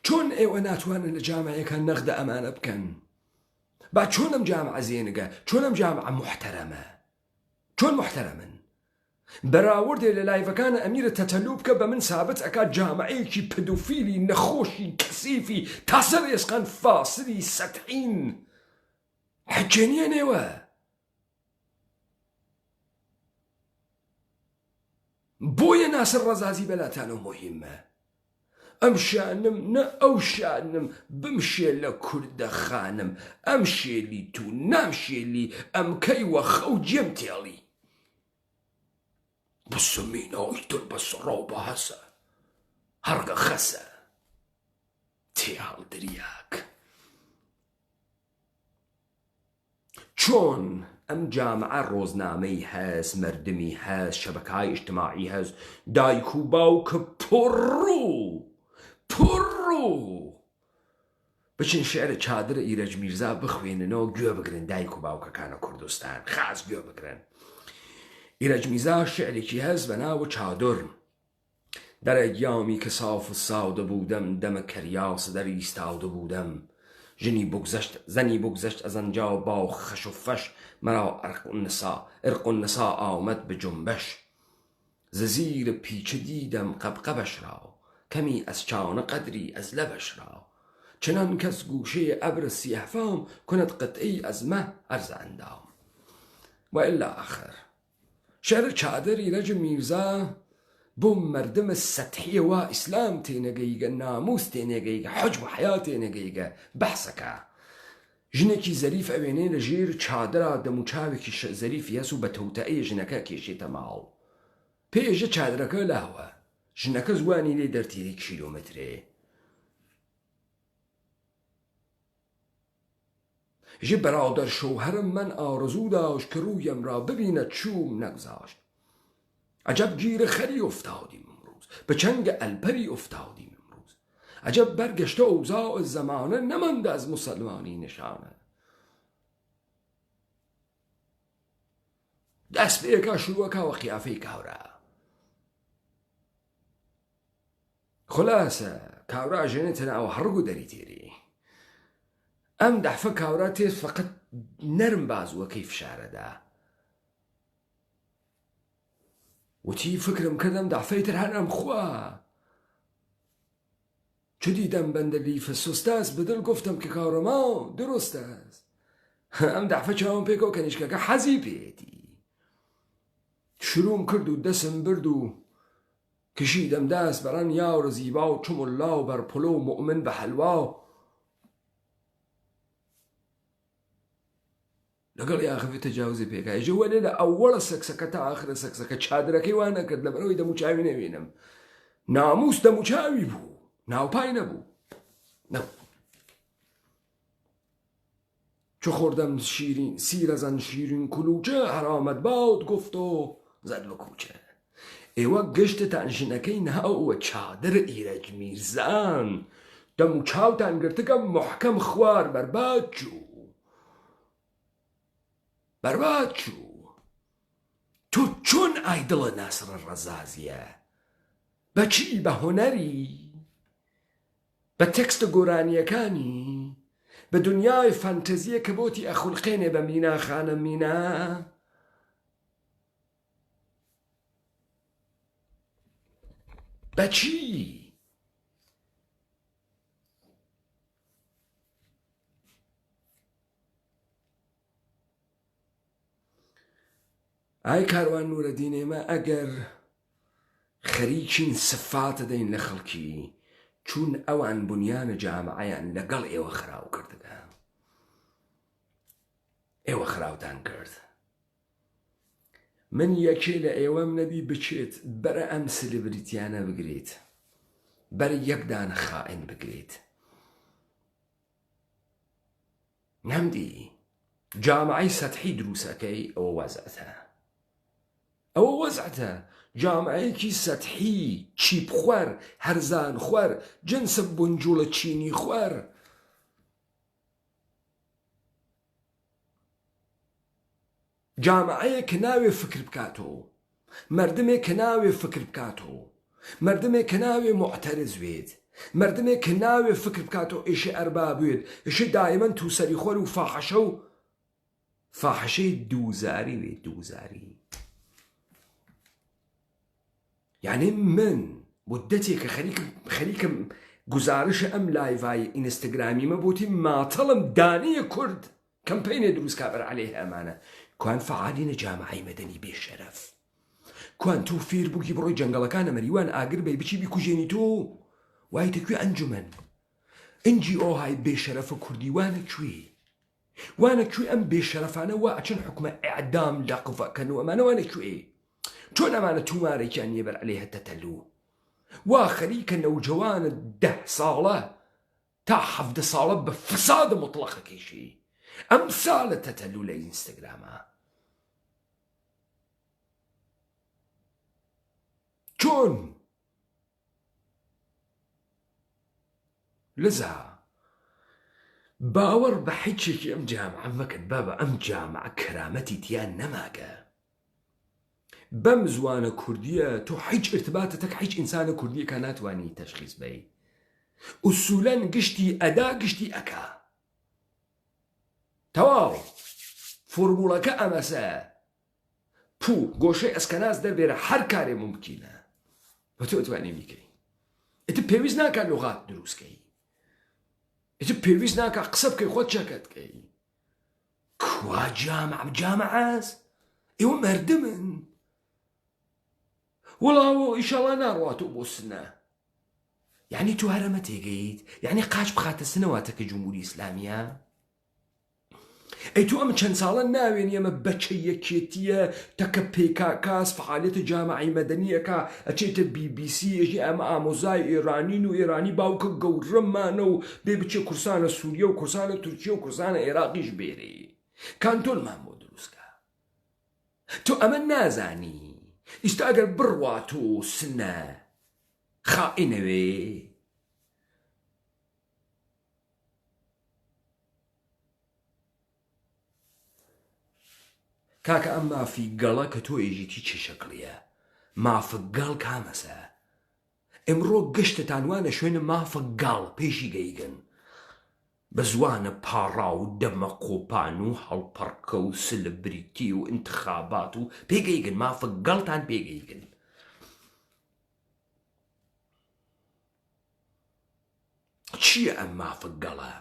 چۆن ئێوە ناتوانن لە جامعەکان نەخدە ئەمانە بکەن؟ با چۆن ئەم جامعە زێنگە، چۆن ئەم جامعە محتەرەمە، چۆن محتەرەمن؟ بەراوردێ لە لایڤەکانە ئەمیرە تەتەلو بکە بە من سابت ئەکات جامعەیەکی پدوفیلی نەخۆشی کەسیفی تاسە ڕێسقان فاسدی سەتحین حەجێنیە نێوە. بۆیە ناسر ڕەزازی بەلاتانە مهمە. ئەم شانم نە ئەو شانم بمشێ لە کوردە خانم، ئەم شێلی تو نامشێلی ئەم کەی وە خەو جێم تێڵی. بسمینەوەی تر بە سڕە و بە هەسە هەرگە خەسە تێهاڵ دریاک. چۆن ئەم جامعە ڕۆزنامەی هەست، مردمی هەست، شەبەکەهای ئیجتیماعی هەست، دایک و باوکە پڕوو بچین شعرە چادرە ئیرەج میرزا بخوێننەوە گوێ بگرن دایک و باوکەکانە کوردستان، خاس گوێ بگرن. ئیرەج میرزا شعرێکی هەست بە ناوە چادر. دەرە گیامی کە ساف و ساودە بوودەم، دەمە کەریاس دەری ستاودە بوودەم، زەنی بگذەشت ئەزەنجا و باو خەش و فەش، مەرا ئەرق و نسا ئامەد بە جنبەش، زەزیرە پیچە دیدەم قەبقەبەش را، کەمی ئەس چاونە قەدری ئەز لەبەش را، چنان کەس گوشەیە ئەبرە سیەحفام کونەت قەتعی ئەزمە ئەرز ئەندام. وإلا آخر شعر چادر ئیرەج میرزا بۆ مردمە سەتحیەوە ئیسلام تێنەگەیگە، ناموس تێنەگەیگە، حەجم و حیا تێنەگەیگە بەحسەکە. ژنێکی زەریف ئەوێنێ لە ژێر چادرا دەموچاوێکی زەریفی هەست و بە تەوتەئەیە ژنەکە کێشێتە ماڵ. پێژە چادرەکە لاوە، ژنەکە زوانی لێ دەرتێری کیلۆمەترێ. ژە بەرادەر شەوهەرم من ئارزوو داشت کە ڕوویم را ببینە چوم نەگذاشت. عجب گیر خەری افتادیم امروز، به چنگ الپری افتادیم امروز. عجب برگشته اوضاع زمانه، نمانده از مسلمانی نشانه. دست به یکا شروع که و قیافه کاورا. خلاصه کاورا جنتنا او هرگو داری تیری. ام دحفه کاورا تیز فقط نرم بازو و کیف شارده. وتی فکرم کردم دعفەی هەرم خوا چو دیدم بەندەلیفە سوست است بدڵ گفتم کە کارەما درست است. ئەم دعفە چاوم پێکەوە کەنیشکەکە حەزی پێێتی. شروعم کرد و دەسم برد و کشیدم دەست بەران یاوڕە زیبا و چوم الله بەر پلۆ و مؤمن بە حەلوا. لەگەڵ یاخەوێ تەجاوزی پێکای ژەوەلێ لە ئەووەڵە سەکسەکە تا ئاخرە سەکسەکە چادرەکەی وان نەکرد لەبەرەوەی دەموچاوی نەوێنم. ناموس دەموچاوی بوو، ناوپای نەبوو. چو خوردم شیرین سیر ازن شیرین کلوچه هرآمد باد گفت و زد به کوچه. ئێوە گشتتان ژنەکەی ناوە چادر ئیرەج میرزان دەم و چاوتان گرتگە محکەم خوار بەرباد چوو تۆ چۆن ئایدڵە ناسر ڕەزازیە بەچی بە هۆنەری بە تێکستە گۆرانیەکانی بە دنیای فانتەزیە کە بۆتی ئەخولقێنێ بە مینا خانە مینا بەچی ئای کاروان نورەدین ئێمە ئەگەر خەریکین سفاتە دەین لە خەڵکی چون ئەوان بنیانە جامعەیان لەگەڵ ئێوە خراو کردگە ئێوە خراوتان کرد من یەکێ لە ئێوەم نەبی بچێت بەرە ئەم سلبریتیانە بگرێت بەرە یەکدان خائن بگرێت نەمدی جامعەی سەتحی دروسەکەی ئەوە وەزعتە جامعەیەکی سەتحی چیپ خوەر هەرزان خوەر جنسە بونجوڵە چینی خوەر جامعەیە کە ناوێ فکر بکاتەوە مردمێک کە ناوێ فکر بکاتەوە مردمێک کە ناوێ معتەرز وێت مردمێک کە ناوێ فکر بکاتەوە ئێشێ ئەرباب وێت ئێشێ دایمەن تووسەری خۆر و فاحشەی دووزاری وێت دووزاری یعنی من مدەتێک کە خەریکم گزارشە ئەم لایڤای ئینستاگرامیمە بۆتی ماتەڵم دانەیە کورد کەمپەینێ دروست کا بەر عەلەیه ئەمانە کوان فعالینە جامعەی مەدەنی بێشەرەف کوان تو فێر بووکی بڕۆی جەنگەڵەکانە مەریوان ئاگر بەی بچی بیکوژێنی تۆ وای تەکوێ ئەنجومەن NGOهای بێشەرەفە کوردی وانە کوێ ئەم بێشەرەفانە وا ئەچن حکومە ئیعدام لەقڤەکەن و ئەمانە وانە کوێ چۆن ئەمانە تومارێکیان نییە بەر عەلەیه تەتەلو وا خەریکە نەوجەوانە 10 ساڵە تا 17 ساڵە بە فسادە مطلقەکەیشی ئەم ساڵە تەتەلو لە ئینستاگرامە چۆن لذا باوەڕ بە هیچێکی ئەم جامعە مەکەن بابە ئەم جامعە کەرامەتی تیان نەماگە بەم زوانە کوردیە تۆ هیچ ارتباطەتەك هیچ ئینسانە کوردیەکە ناتوانی تەشخیص بەی ئوسوولەن گشتی ئەدا گشتی ئەکا تەواو فۆرموڵەکە ئەمەسە گۆشەی ئەسکەناس دەربێرە هەر کارێ ممکینە بە تۆ توانی بیکەی ئیتر پێویست ناکە لوغات دروستکەی ئیتر پێویست ناکە قسە بکەی خۆت چەکەتکەی کوا جامعەز ئێوە مەردمن وەڵاوە ئیشەڵا ناڕواتەوە بۆ سنە یعنی تو هەرەمە تێگەیت یعنی قاچ بخاتە سنەواتە کە جمهوری ئیسلامیە ئەی تو ئەم چەند ساڵە ناوێن ئێمە بەچە یەکێتیە تەکە پێکاکاس فعالیت جامعەی مەدەنیەکە ئەچێتە BBC ئێژی ئەمە ئامۆزای ئێرانین و ئێرانی باوکە گەورەمانە و بێ بچێ کورسانە سووریە و کورسانە تورکیە و کورسانە عێراقیش بێرێ کانتۆلمان بۆ دروستکە تۆ ئەمە نازانی ئیستا ئەگەر بڕوات و سنە خائینەوێ کاکە ئەم مافی گەڵە کە تۆ ئێژیتی چه شەکڵیە مافە گەڵ کامەسە ئەمڕۆ گەشتتانوانە شوێنە مافە گاڵ پێشی گەیگن بە زوانە پاڕا و دەمە قۆپان و هەڵپەڕکە و سلبریتی و انتخابات و پێگەیگن مافە گەڵتان پێگەیگن چییە ئەم مافە گەڵە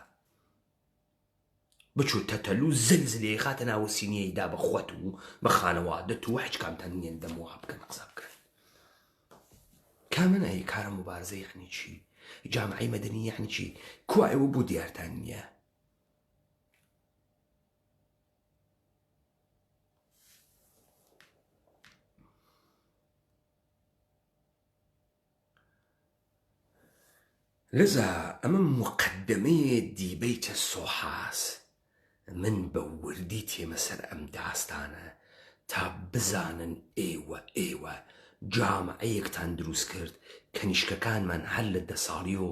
بچۆ تەتەلو زلزلێ خاتە ناوە سینیەیدا بە خۆت و بە خانەوادەت و هیچ کامتان نیەن دەمەوە بکەن قسە بکەن کامنە ئەی کارە مبارزە یعنی چی جامعەی مەدەنی یعنی چی کوا ئێوە بۆ دیارتان نییە لذا ئەمە مقدمەیە دیبەیتە سۆحاس من بوردي تێمەسەر ئەم داستانە تا بزانن ئێوە جامعەیەکتان دروست کرد کەنیشکەکانمان هەر لە 10 ساڵی و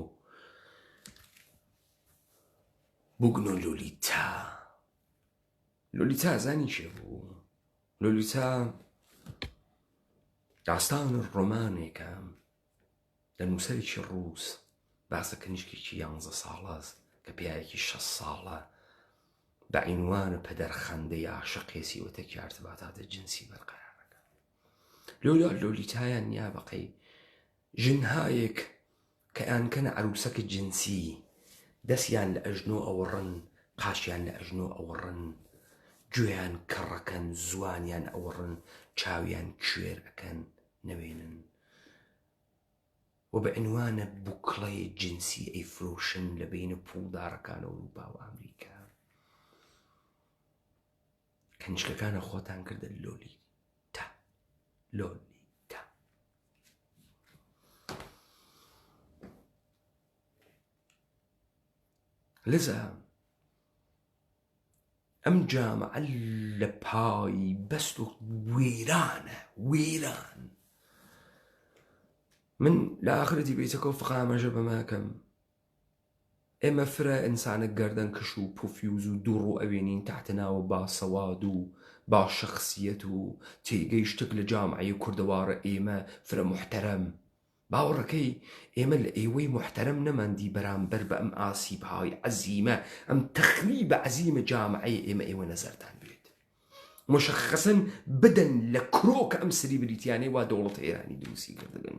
بووگنۆ لۆلیتا زانی چێ بوو؟ لۆلیتا داستان ڕۆمانێکە لە نووسەرێکی ڕووس باسە کەنیشکێکی 11 ساڵە کە پیاوێکی 6 ساڵە بە عینوانە پەدەرخەندەی عاشقێسی وتەکی ارتباطاتە جنسی بەرقەرارەکە. لۆلیتایان یا بەقەی ژنهایەک کە ئەیانکەنە عروسەکە جنسی دەستیان لە ئەژنۆ ئەوڕن قاشیان لە ئەژنۆ ئەوڕن گوێیان کڕەکەن زوانیان ئەوڕن چاویان کوێر ئەکەن نەوێنن و بە عنوانە بوکڵەی جنسی ئەیفرۆشن لە بینە پوڵدارەکان ئەوروپا و ئەمریکا. کەنیشکەکانە خۆتان کردە لۆلیتا. لذا ئەم جامعە لە پای بەست و وێران. من لە ئاخرەتی بێتەکە فقامەژە بەماکەم ئێمە فرە ئینسانە گەردەن کش و پوفیوز و دوڕ و ئەوێنین تحتەناوە با سەواد و با شخصیت و تێگەی شتێک لە جامعەی کوردەوارە ئێمە فرە محتەرەم. باوەڕەکەی ئێمە لە ئێوەی محتەرەم نەماندی بەرامبەر بە ئەم ئاسیبهای عەزیمە ئەم تەخریبە عەزیمە جامعەی ئێمە نەزەرتان بێت. مشخصەن بدەن لە کرۆکە ئەم سری بریتیانەی وا دەوڵەتە ئێرانی دروستی کردن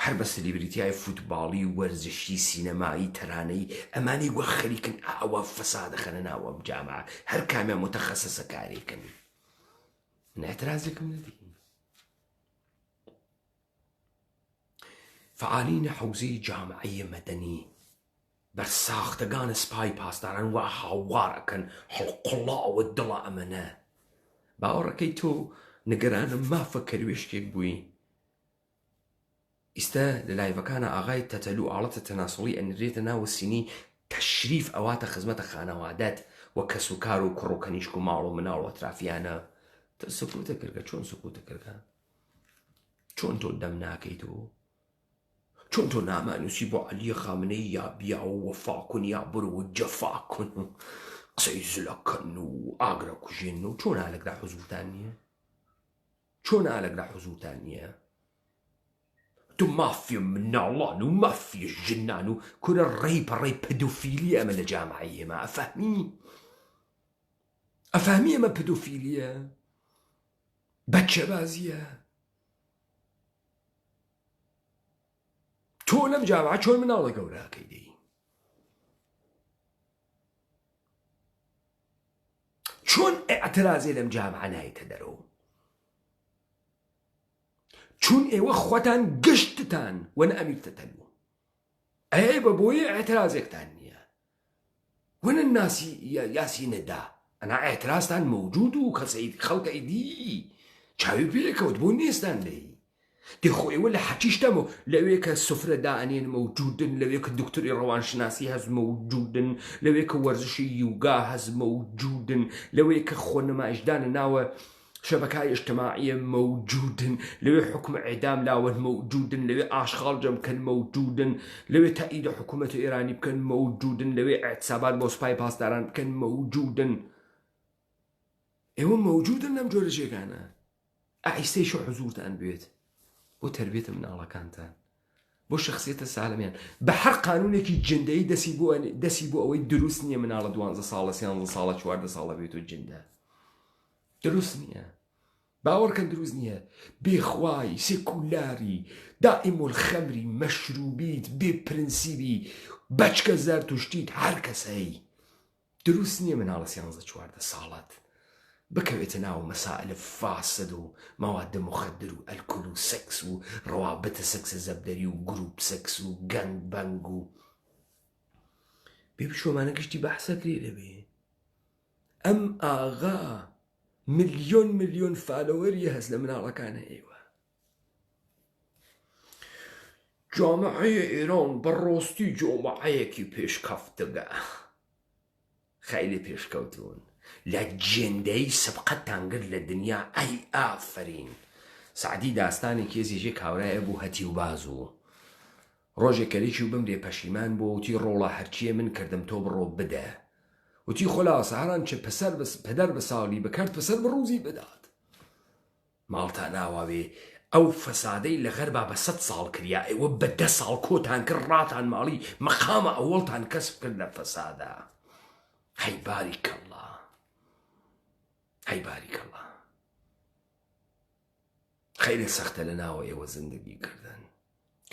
هەر بە سلیبریتیای فوتباڵی وەرزشی سینەمایی تەرانەی ئەمانی وە خەریکن ئاوە فەسادەخەنە ناو ئەم جامعە هەر کامیان متەخەسسە کارێکن. من ئێترازێکم نەدی. فعالینە حوزەی جامعەی مەدەنی بەرساختەگانە سپای پاسداران وا هاوار ئەکەن هەڵقوڵاوە دڵە ئەمەنە. باوەڕەکەی تۆ نیگەرانم مافە کەروێشکێک بووی. ئیستا لە لایڤەکانە ئاغای تەتەلو ئاڵەتە تەناسڵی ئەنرێتە ناوە سینی تەشریف ئەواتە خزمەتە خانەوادەت وە کەس و کار و کوڕ و کەنیشک و ماڵ و مناڵ و ئەترافیانە. سکوتە کردگە چۆن سکوتە کردگە؟ چۆن تۆ دەم ناکەیت و چۆن تۆ نامانووسی بۆ عەلی خامنەی یا بیا و وەفاکن یا بڕۆ و جەفاکن و قسەی زلەکەن و ئاگرە کوژێن و چۆن ئالەگرا حوزورتان نییە؟ چۆن ئالەگرا حوزورتان نییە؟ تو مافیە مناڵان و مافیە ژنان و کورە ڕێی پەدۆفیلی ئەمە لە جامعەی ئێمە. ئەفەهمی ئەمە پەدۆفیلیە بەچەبازیە. تۆ لەم جامعە چۆن مناڵە گەورەکەی دەی؟ چۆن ئێعترازێ لەم جامعە نایەتە دەرەوە؟ چون ئێوە خۆتان گشتتان وەنە ئەمیرتەتەلوو ئەیە بە بۆیە ئێعترازێکتان نییە وەنە ناسی یاسی نەدا ئەنا ئێعترازتان مەوجود و کەسەی خەڵکەی دی چاوی پێکەوت بۆ نێستان دەی دێخۆ ئێوە لە حەچیشتەمە لەوێ کە سفرە دائەنێن مەوجودن لەوێ کە دکتۆری ڕەوانشناسی هەز مەوجودن لەوێ کە وەرزشی یوگا هەز مەوجودن لەوێ کە خۆنەمایشدانە ناوە شبكاء اجتماعية موجودن لو حكم إعدام لاون موجودن لو أشغال جم كان موجودن لو تأييد حكومة إيراني كان موجودن لو اعتصابات بوسباي باستاران كان موجودن إيوه موجودن نم جورجي كان أعيستي شو حضورتان بيت وتربية من الله كانتان بو شخصية السالمين بحر قانونك الجندي دسيبو أوي دروس نية من على 12 صالة 13 صالة 14 صالة بيتو الجنده دروست نییە باوەڕکەن دروست نییە بێخوای سێکولاری دائم الخەمری مەشروبیت بێ پرنسیبی بەچکە زەر توشتیت هەر کەسەی دروست نییە مناڵە 13-14 ساڵات بکەوێتە ناو مەسائل فاسد و مەوادە مخدر و ئەلکۆل و سەکس و ڕەوابەتە سەکسە زەبدەری و گروپ سەکس و گەنگ بەنگ و بێ بشۆمانە گشتی بەحسەکرێ دەبێ ئەم ئاغا مليون فالووري هز لمناڵەکانە ئێوە جامعەی ئێران بەڕاستی جۆمەعەیەکی پێشکەفتگە خەیلی پێشکەوتون لە جێندەی سبقەتتان گرت لە دنیا ئەی ئافرین. سعدی داستانی کێزیژێ کاورایە بوو هەتی و باز و ڕۆژێک کەلیکی و بمرێ پەشیمان بۆ وتی ڕۆڵە هەرچیە من کردم تۆ بڕۆ بدە. وتی خۆلاس هەران چ پەدەر بە ساڵی بکرد پسەر بڕوزی بدات. ماڵتا ناواوێ ئەو فەسادەی لە غەربا بە 100 ساڵ کریا ئێوە بە 10 ساڵ کۆتان کرد ڕاتان ماڵی مەقامە ئەوڵتان کەسب کرد لە فەسادا. هەی باریکەڵڵا هەی باریکەڵڵا. خەیلی سەختە لە ناوە ئێوە زندگی کردن،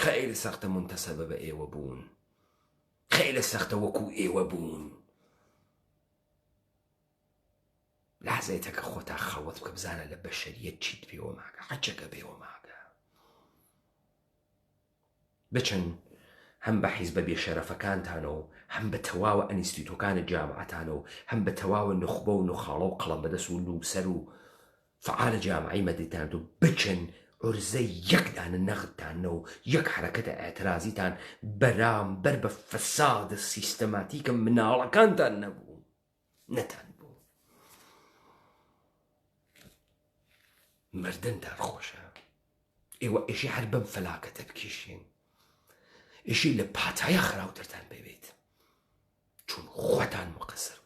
خەیلی سەختە منتەسەبە بە ئێوە بوون، خەیلی سەختە وەکو ئێوە بوون. لحظەیەکە خۆتا خەوت بکە بزانە لە بەشەریەت چیت پێوە ماگە، حەجەکە پێوە ماگە. بچن هەم بە حیزبە بێشەرەفەکانتانەوە، هەم بە تەواوە ئەنیستیتۆکانە جامعەتانەوە، هەم بە تەواوە نخبە و نخاڵە و قەڵەم بەدەست و نووسەر و فعالە جامعەی مەدەتان و بچن عورزەی یەکدانە نەغتانە و یەک حرەکەتە ئەترازیتان بەرامبەر بە فەسادە سیستەماتیکە مناڵەکانتان نەبوو نەتان بوو. مردنتان خۆشە، ئێوە ئێشی هەر بەم فەلاکەتە بکێشین، ئێشی لە پاتایە خراوترتان ببێت چون خۆتان مقەسەر